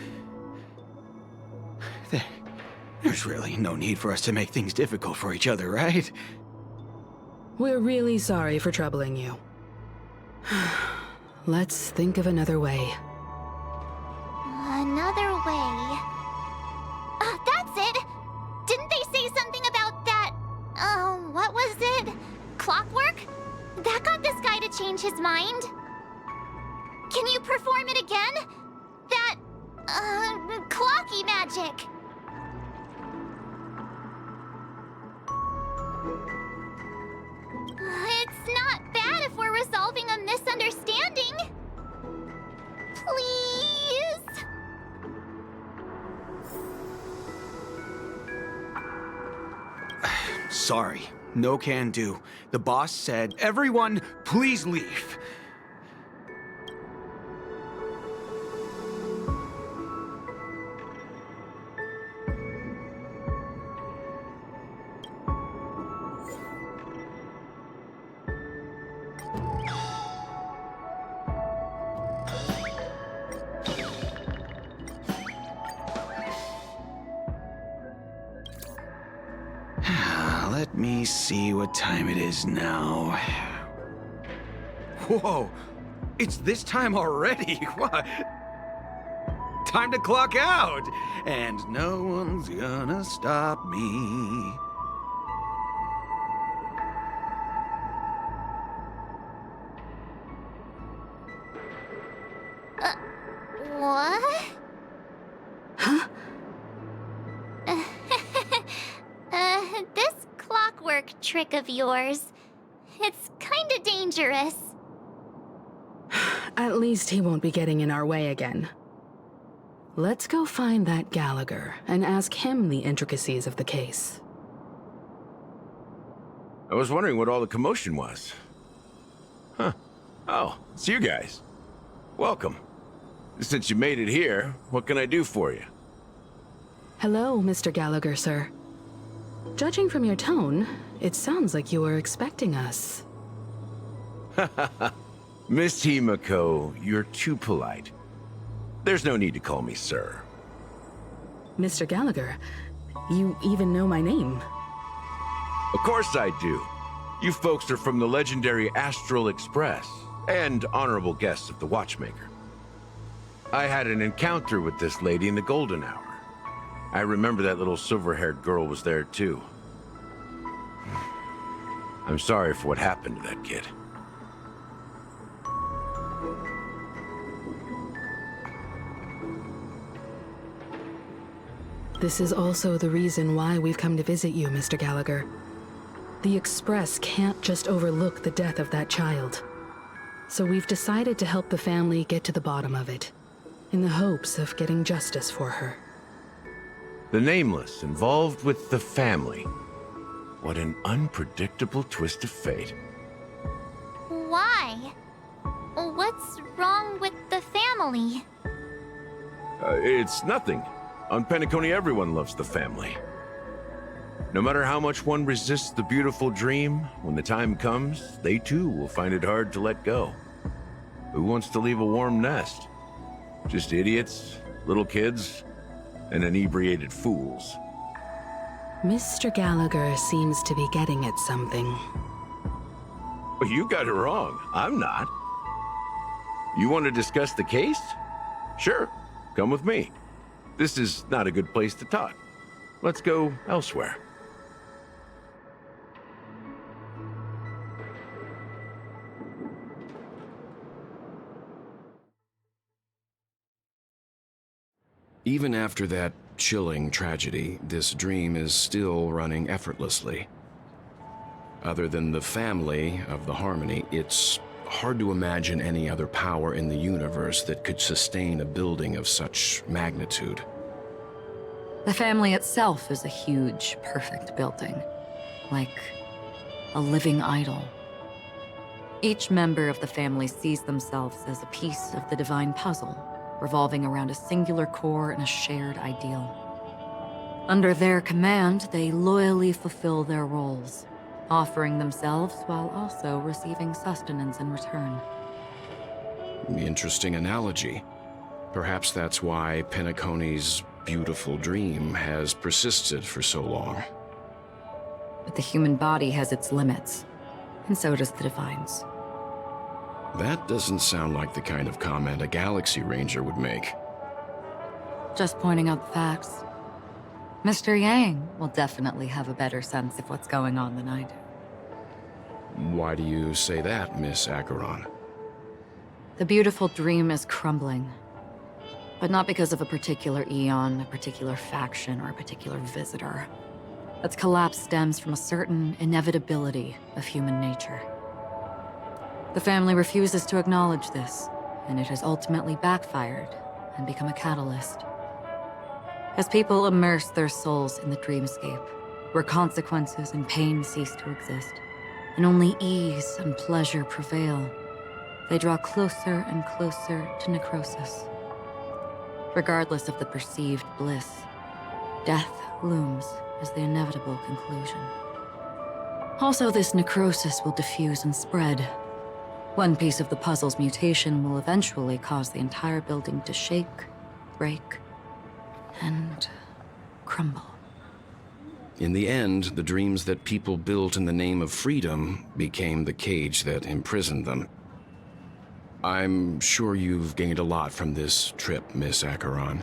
[SPEAKER 16] There's really no need for us to make things difficult for each other, right?
[SPEAKER 9] We're really sorry for troubling you. Let's think of another way.
[SPEAKER 10] Another way. clockwork? That got this guy to change his mind. Can you perform it again? That, clocky magic. It's not bad if we're resolving a misunderstanding. Please?
[SPEAKER 16] Sorry, no can do. The boss said, everyone, please leave. Let me see what time it is now. Whoa, it's this time already. What? Time to clock out, and no one's gonna stop me.
[SPEAKER 10] What?
[SPEAKER 9] Huh?
[SPEAKER 10] This clockwork trick of yours, it's kinda dangerous.
[SPEAKER 9] At least he won't be getting in our way again. Let's go find that Gallagher and ask him the intricacies of the case.
[SPEAKER 17] I was wondering what all the commotion was. Huh. Oh, it's you guys. Welcome. Since you made it here, what can I do for you?
[SPEAKER 9] Hello, Mr. Gallagher, sir. Judging from your tone, it sounds like you were expecting us.
[SPEAKER 17] Miss Himiko, you're too polite. There's no need to call me sir.
[SPEAKER 9] Mr. Gallagher, you even know my name.
[SPEAKER 17] Of course I do. You folks are from the legendary Astral Express, and honorable guests of the Watchmaker. I had an encounter with this lady in the Golden Hour. I remember that little silver-haired girl was there too. I'm sorry for what happened to that kid.
[SPEAKER 9] This is also the reason why we've come to visit you, Mr. Gallagher. The Express can't just overlook the death of that child. So we've decided to help the family get to the bottom of it, in the hopes of getting justice for her.
[SPEAKER 17] The Nameless involved with the family. What an unpredictable twist of fate.
[SPEAKER 10] Why? What's wrong with the family?
[SPEAKER 17] It's nothing. On Penacony, everyone loves the family. No matter how much one resists the beautiful dream, when the time comes, they too will find it hard to let go. Who wants to leave a warm nest? Just idiots, little kids, and inebriated fools.
[SPEAKER 9] Mr. Gallagher seems to be getting at something.
[SPEAKER 17] Well, you got it wrong. I'm not. You want to discuss the case? Sure, come with me. This is not a good place to talk. Let's go elsewhere.
[SPEAKER 3] Even after that chilling tragedy, this dream is still running effortlessly. Other than the family of the Harmony, it's hard to imagine any other power in the universe that could sustain a building of such magnitude.
[SPEAKER 18] The family itself is a huge, perfect building, like a living idol. Each member of the family sees themselves as a piece of the divine puzzle, revolving around a singular core and a shared ideal. Under their command, they loyally fulfill their roles, offering themselves while also receiving sustenance in return.
[SPEAKER 3] Interesting analogy. Perhaps that's why Penacony's beautiful dream has persisted for so long.
[SPEAKER 18] But the human body has its limits, and so does the Divine's.
[SPEAKER 3] That doesn't sound like the kind of comment a Galaxy Ranger would make.
[SPEAKER 18] Just pointing out the facts. Mr. Yang will definitely have a better sense of what's going on than I do.
[SPEAKER 3] Why do you say that, Miss Acheron?
[SPEAKER 18] The beautiful dream is crumbling. But not because of a particular eon, a particular faction, or a particular visitor. Its collapse stems from a certain inevitability of human nature. The family refuses to acknowledge this, and it has ultimately backfired and become a catalyst. As people immerse their souls in the dreamscape, where consequences and pain cease to exist, and only ease and pleasure prevail, they draw closer and closer to necrosis. Regardless of the perceived bliss, death looms as the inevitable conclusion. Also, this necrosis will diffuse and spread. One piece of the puzzle's mutation will eventually cause the entire building to shake, break, and crumble.
[SPEAKER 3] In the end, the dreams that people built in the name of freedom became the cage that imprisoned them. I'm sure you've gained a lot from this trip, Miss Acheron.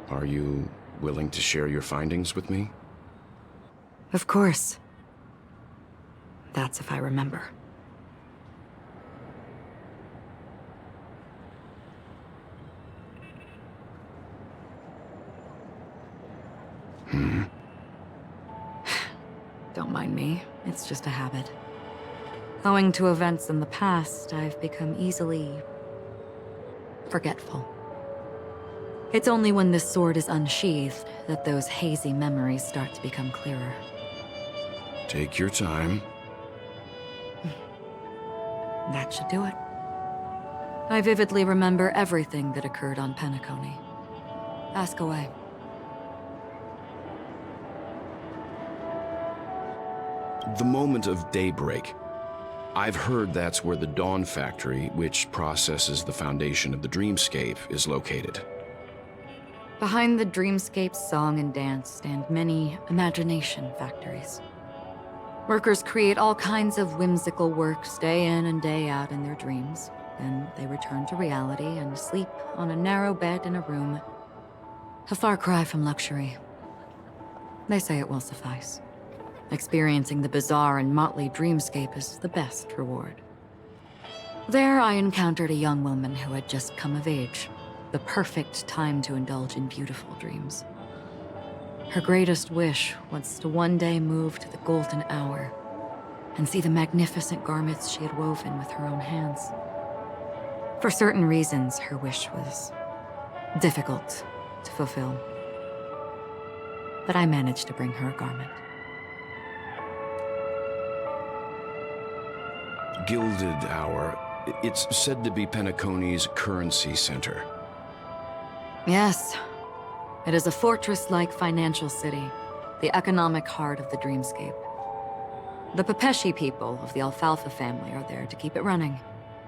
[SPEAKER 3] Are you willing to share your findings with me?
[SPEAKER 18] Of course. That's if I remember. Don't mind me. It's just a habit. Owing to events in the past, I've become easily forgetful. It's only when this sword is unsheathed that those hazy memories start to become clearer.
[SPEAKER 3] Take your time.
[SPEAKER 18] That should do it. I vividly remember everything that occurred on Penacony. Ask away.
[SPEAKER 3] The moment of daybreak. I've heard that's where the Dawn Factory, which processes the foundation of the dreamscape, is located.
[SPEAKER 18] Behind the dreamscape's song and dance stand many imagination factories. Workers create all kinds of whimsical works day in and day out in their dreams. Then they return to reality and sleep on a narrow bed in a room. A far cry from luxury. They say it will suffice. Experiencing the bizarre and motley dreamscape is the best reward. There, I encountered a young woman who had just come of age, the perfect time to indulge in beautiful dreams. Her greatest wish was to one day move to the golden hour and see the magnificent garments she had woven with her own hands. For certain reasons, her wish was difficult to fulfill. But I managed to bring her a garment.
[SPEAKER 3] Gilded Hour. It's said to be Penacony's currency center.
[SPEAKER 18] Yes. It is a fortress-like financial city, the economic heart of the dreamscape. The Pepeshi people of the Alfalfa family are there to keep it running,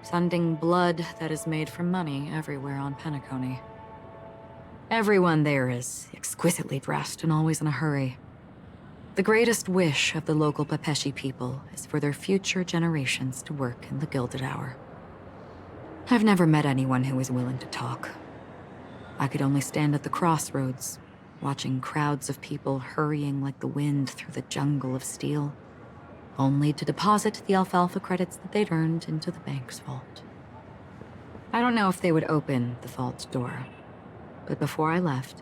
[SPEAKER 18] sending blood that is made from money everywhere on Penacony. Everyone there is exquisitely dressed and always in a hurry. The greatest wish of the local Pepeshi people is for their future generations to work in the Gilded Hour. I've never met anyone who is willing to talk. I could only stand at the crossroads, watching crowds of people hurrying like the wind through the jungle of steel, only to deposit the alfalfa credits that they'd earned into the bank's vault. I don't know if they would open the vault door, but before I left,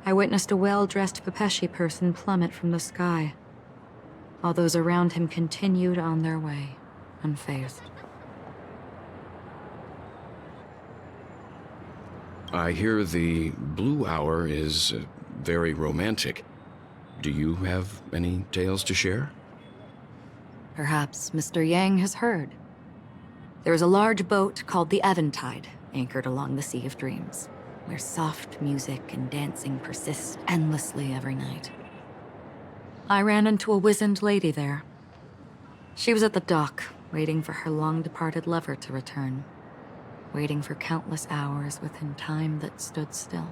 [SPEAKER 18] I witnessed a well-dressed Pepeshi person plummet from the sky, while those around him continued on their way, unfazed.
[SPEAKER 3] I hear the Blue Hour is very romantic. Do you have any tales to share?
[SPEAKER 18] Perhaps Mr. Yang has heard. There is a large boat called the Aventurine anchored along the Sea of Dreams, where soft music and dancing persist endlessly every night. I ran into a wizened lady there. She was at the dock, waiting for her long-departed lover to return, waiting for countless hours within time that stood still.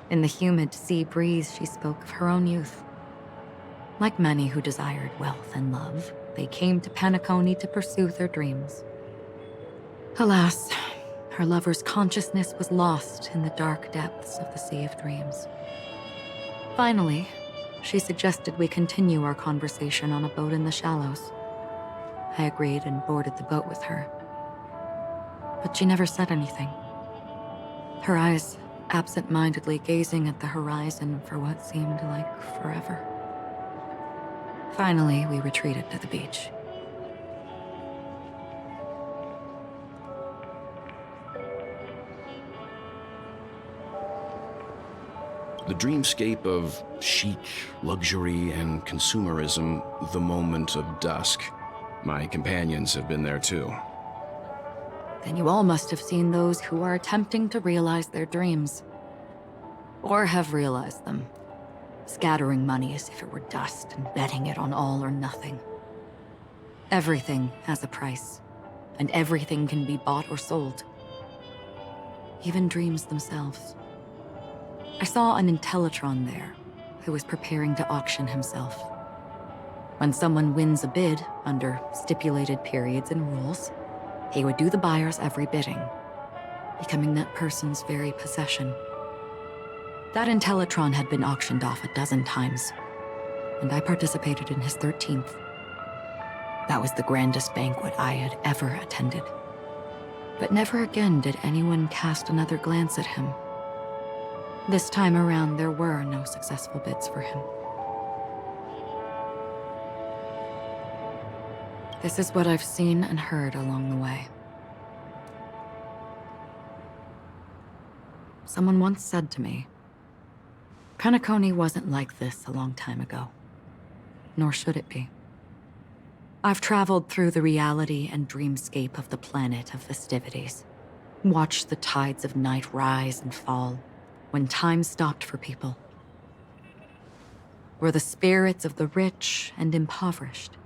[SPEAKER 18] In the humid sea breeze, she spoke of her own youth. Like many who desired wealth and love, they came to Penacony to pursue their dreams. Alas, her lover's consciousness was lost in the dark depths of the Sea of Dreams. Finally, she suggested we continue our conversation on a boat in the shallows. I agreed and boarded the boat with her. But she never said anything. Her eyes absent-mindedly gazing at the horizon for what seemed like forever. Finally, we retreated to the beach.
[SPEAKER 3] The dreamscape of chic, luxury, and consumerism, the moment of dusk. My companions have been there too.
[SPEAKER 18] Then you all must have seen those who are attempting to realize their dreams. Or have realized them, scattering money as if it were dust and betting it on all or nothing. Everything has a price, and everything can be bought or sold. Even dreams themselves. I saw an Intellitron there, who was preparing to auction himself. When someone wins a bid under stipulated periods and rules, he would do the buyer's every bidding, becoming that person's very possession. That Intellitron had been auctioned off a dozen times, and I participated in his 13th. That was the grandest banquet I had ever attended. But never again did anyone cast another glance at him. This time around, there were no successful bids for him. This is what I've seen and heard along the way. Someone once said to me, Penacony wasn't like this a long time ago, nor should it be. I've traveled through the reality and dreamscape of the planet of festivities, watched the tides of night rise and fall when time stopped for people, where the spirits of the rich and impoverished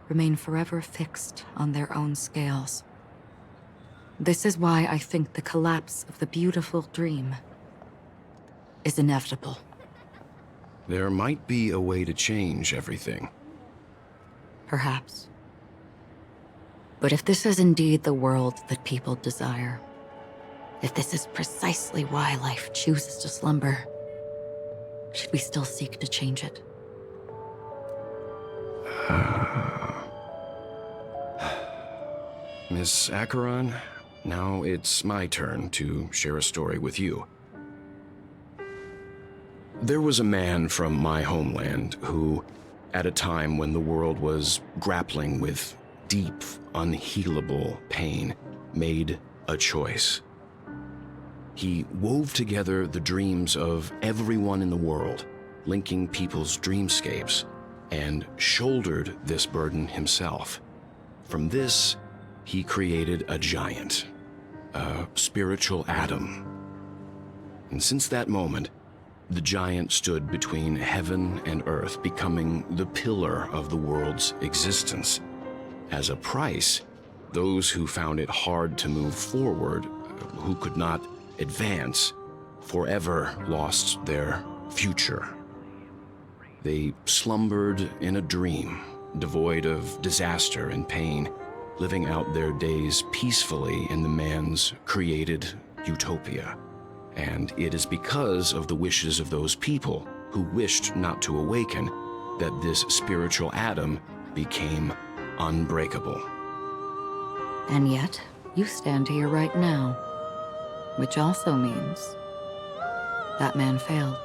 [SPEAKER 18] remain forever fixed on their own scales. This is why I think the collapse of the beautiful dream is inevitable.
[SPEAKER 3] There might be a way to change everything.
[SPEAKER 18] Perhaps. But if this is indeed the world that people desire, if this is precisely why life chooses to slumber, should we still seek to change it?
[SPEAKER 3] Miss Acheron, now it's my turn to share a story with you. There was a man from my homeland who, at a time when the world was grappling with deep, unhealable pain, made a choice. He wove together the dreams of everyone in the world, linking people's dreamscapes, and shouldered this burden himself. From this, he created a giant, a spiritual atom. And since that moment, the giant stood between heaven and earth, becoming the pillar of the world's existence. As a price, those who found it hard to move forward, who could not advance, forever lost their future. They slumbered in a dream, devoid of disaster and pain, living out their days peacefully in the man's created utopia. And it is because of the wishes of those people who wished not to awaken that this spiritual atom became unbreakable.
[SPEAKER 18] And yet, you stand here right now, which also means that man failed.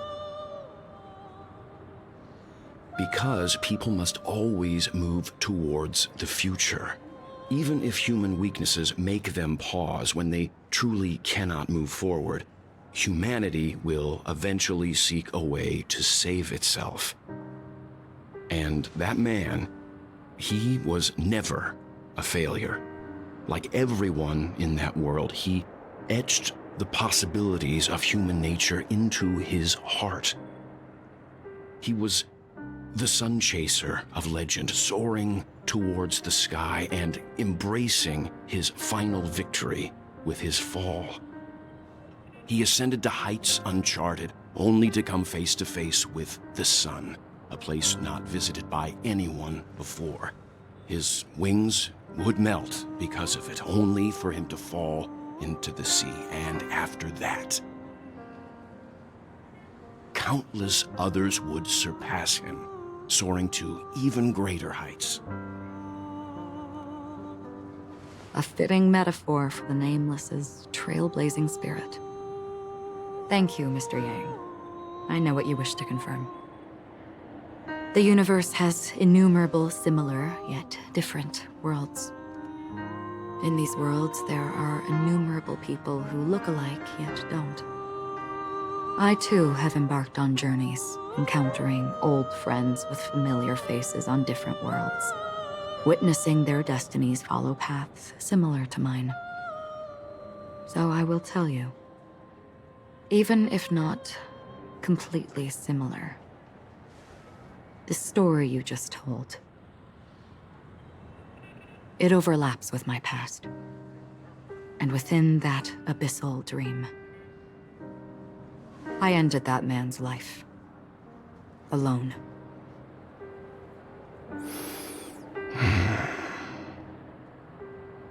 [SPEAKER 3] Because people must always move towards the future. Even if human weaknesses make them pause when they truly cannot move forward, humanity will eventually seek a way to save itself. And that man, he was never a failure. Like everyone in that world, he etched the possibilities of human nature into his heart. He was the sun chaser of legend, soaring towards the sky and embracing his final victory with his fall. He ascended to heights uncharted, only to come face to face with the sun, a place not visited by anyone before. His wings would melt because of it, only for him to fall into the sea, and after that, countless others would surpass him, soaring to even greater heights.
[SPEAKER 18] A fitting metaphor for the Nameless's trailblazing spirit. Thank you, Mr. Yang. I know what you wish to confirm. The universe has innumerable similar, yet different worlds. In these worlds, there are innumerable people who look alike, yet don't. I too have embarked on journeys, encountering old friends with familiar faces on different worlds, witnessing their destinies follow paths similar to mine. So I will tell you, even if not completely similar, the story you just told, it overlaps with my past. And within that abyssal dream, I ended that man's life. Alone.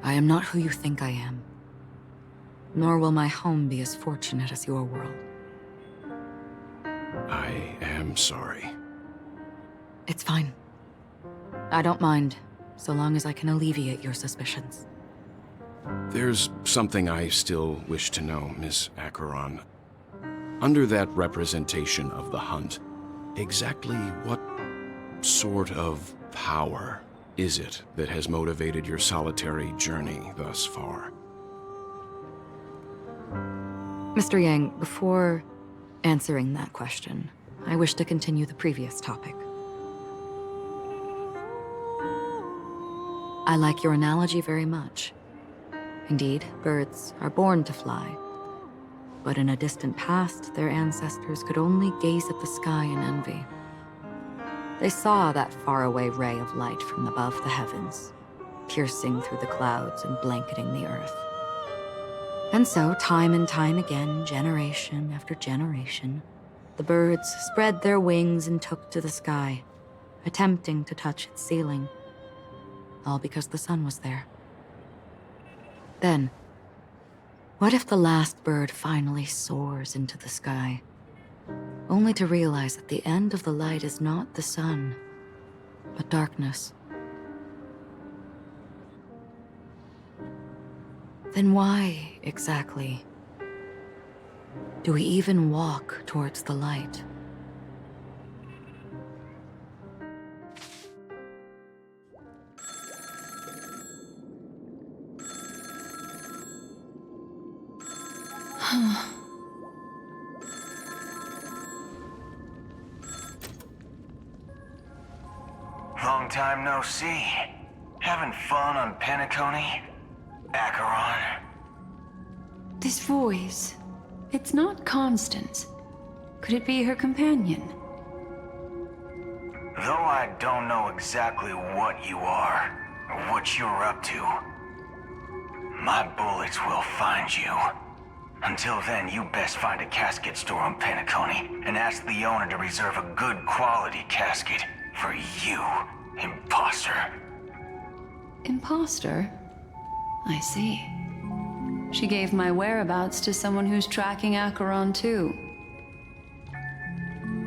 [SPEAKER 18] I am not who you think I am. Nor will my home be as fortunate as your world.
[SPEAKER 3] I am sorry.
[SPEAKER 18] It's fine. I don't mind, so long as I can alleviate your suspicions.
[SPEAKER 3] There's something I still wish to know, Miss Acheron. Under that representation of the hunt, exactly what sort of power is it that has motivated your solitary journey thus far?
[SPEAKER 18] Mr. Yang, before answering that question, I wish to continue the previous topic. I like your analogy very much. Indeed, birds are born to fly. But in a distant past, their ancestors could only gaze at the sky in envy. They saw that faraway ray of light from above the heavens, piercing through the clouds and blanketing the earth. And so, time and time again, generation after generation, the birds spread their wings and took to the sky, attempting to touch its ceiling, all because the sun was there. Then, what if the last bird finally soars into the sky, only to realize that the end of the light is not the sun, but darkness? Then why, exactly, do we even walk towards the light?
[SPEAKER 19] Long time no see. Having fun on Penacony? Acheron?
[SPEAKER 20] This voice, it's not Constance. Could it be her companion?
[SPEAKER 19] Though I don't know exactly what you are, or what you're up to, my bullets will find you. Until then, you best find a casket store on Penacony and ask the owner to reserve a good quality casket for you, imposter.
[SPEAKER 20] Imposter? I see. She gave my whereabouts to someone who's tracking Acheron too.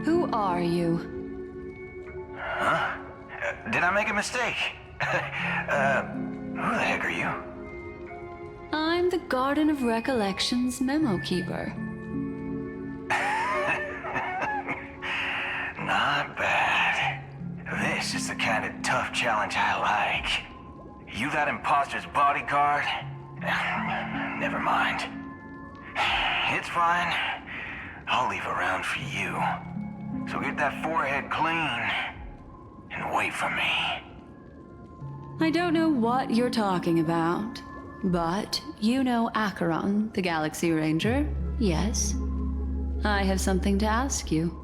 [SPEAKER 20] Who are you?
[SPEAKER 19] Huh? Did I make a mistake? Who the heck are you?
[SPEAKER 20] I'm the Garden of Recollection's memo keeper.
[SPEAKER 19] Not bad. This is the kind of tough challenge I like. You that imposter's bodyguard? Never mind. It's fine. I'll leave a round for you. So get that forehead clean and wait for me.
[SPEAKER 20] I don't know what you're talking about, but you know Acheron, the Galaxy Ranger, yes? I have something to ask you.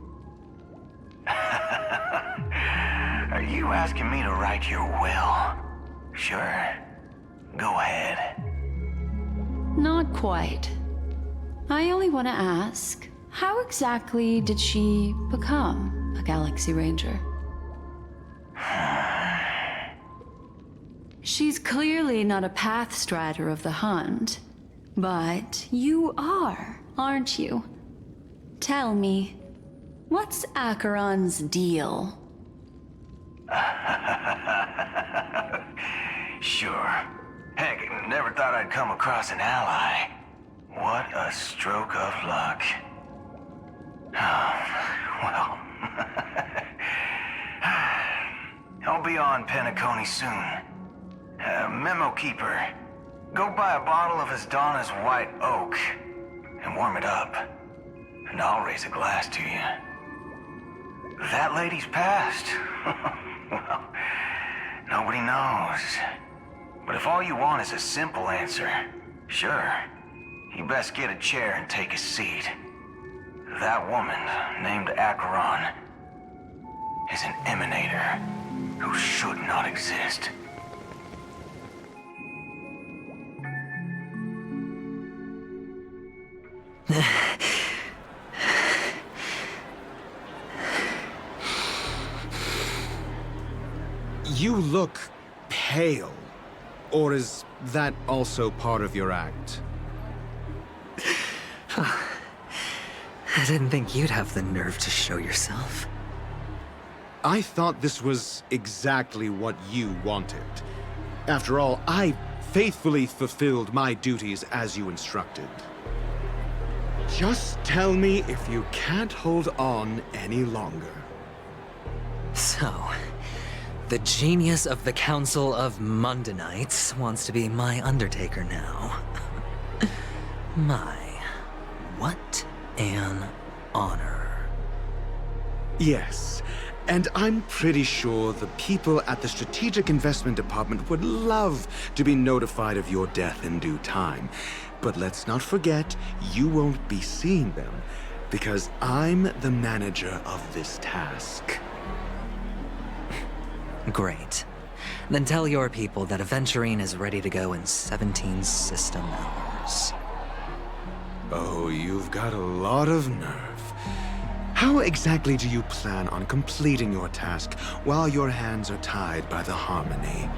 [SPEAKER 19] Are you asking me to write your will? Sure. Go ahead.
[SPEAKER 20] Not quite. I only want to ask, how exactly did she become a Galaxy Ranger? She's clearly not a path strider of the hunt, but you are, aren't you? Tell me, What's Acheron's deal?
[SPEAKER 19] Sure. Heck, never thought I'd come across an ally. What a stroke of luck. Well, I'll be on Penacony soon. Memo Keeper, go buy a bottle of Asdana's White Oak and warm it up, and I'll raise a glass to you. That lady's passed. Well, nobody knows. But if all you want is a simple answer, sure, you best get a chair and take a seat. That woman, named Acheron, is an emanator who should not exist.
[SPEAKER 1] You look pale. Or is that also part of your act?
[SPEAKER 2] I didn't think you'd have the nerve to show yourself.
[SPEAKER 1] I thought this was exactly what you wanted. After all, I faithfully fulfilled my duties as you instructed. Just tell me if you can't hold on any longer.
[SPEAKER 2] So, the genius of the Council of Mundanites wants to be my Undertaker now. What an honor.
[SPEAKER 1] Yes, and I'm pretty sure the people at the Strategic Investment Department would love to be notified of your death in due time. But let's not forget, you won't be seeing them, because I'm the manager of this task.
[SPEAKER 2] Great. Then tell your people that Aventurine is ready to go in 17 system hours.
[SPEAKER 1] Oh, you've got a lot of nerve. How exactly do you plan on completing your task while your hands are tied by the Harmony?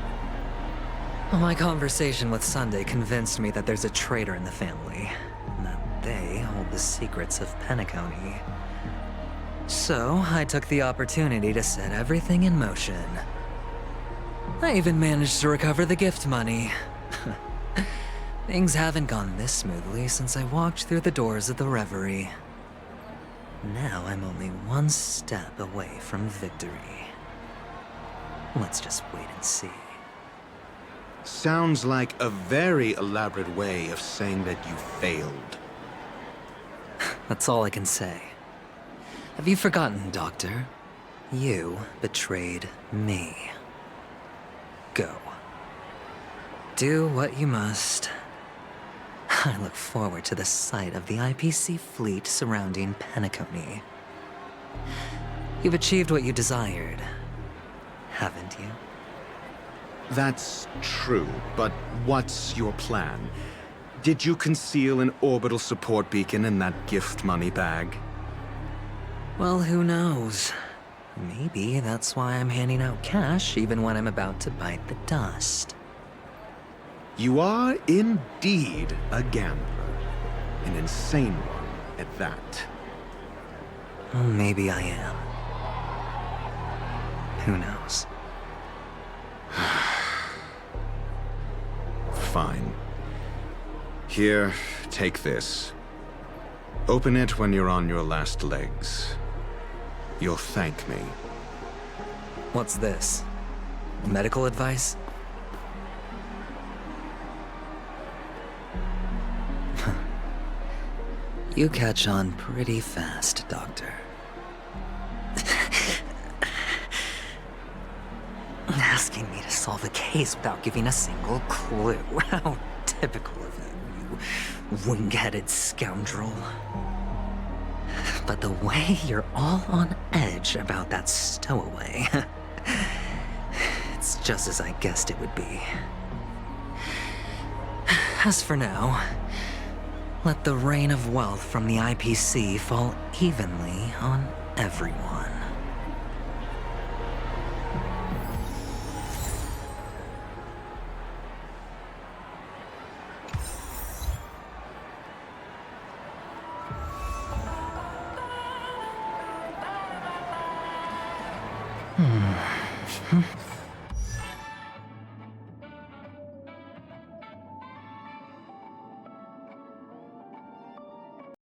[SPEAKER 2] My conversation with Sunday convinced me that there's a traitor in the family, and that they hold the secrets of Penacony. So, I took the opportunity to set everything in motion. I even managed to recover the gift money. Things haven't gone this smoothly since I walked through the doors of the Reverie. Now I'm only one step away from victory. Let's just wait and see.
[SPEAKER 1] Sounds like a very elaborate way of saying that you failed.
[SPEAKER 2] That's all I can say. Have you forgotten, Doctor? You betrayed me. Go. Do what you must. I look forward to the sight of the IPC fleet surrounding Penacony. You've achieved what you desired, haven't you?
[SPEAKER 1] That's true, but what's your plan? Did you conceal an orbital support beacon in that gift money bag?
[SPEAKER 2] Well, who knows? Maybe that's why I'm handing out cash even when I'm about to bite the dust.
[SPEAKER 1] You are indeed a gambler. An insane one at that.
[SPEAKER 2] Well, maybe I am. Who knows?
[SPEAKER 1] Fine. Here, take this. Open it when you're on your last legs. You'll thank me.
[SPEAKER 2] What's this? Medical advice? You catch on pretty fast, Doctor. Asking me to solve a case without giving a single clue. How typical of you, you wing-headed scoundrel. But the way you're all on edge about that stowaway, it's just as I guessed it would be. As for now, let the rain of wealth from the IPC fall evenly on everyone. Hmm.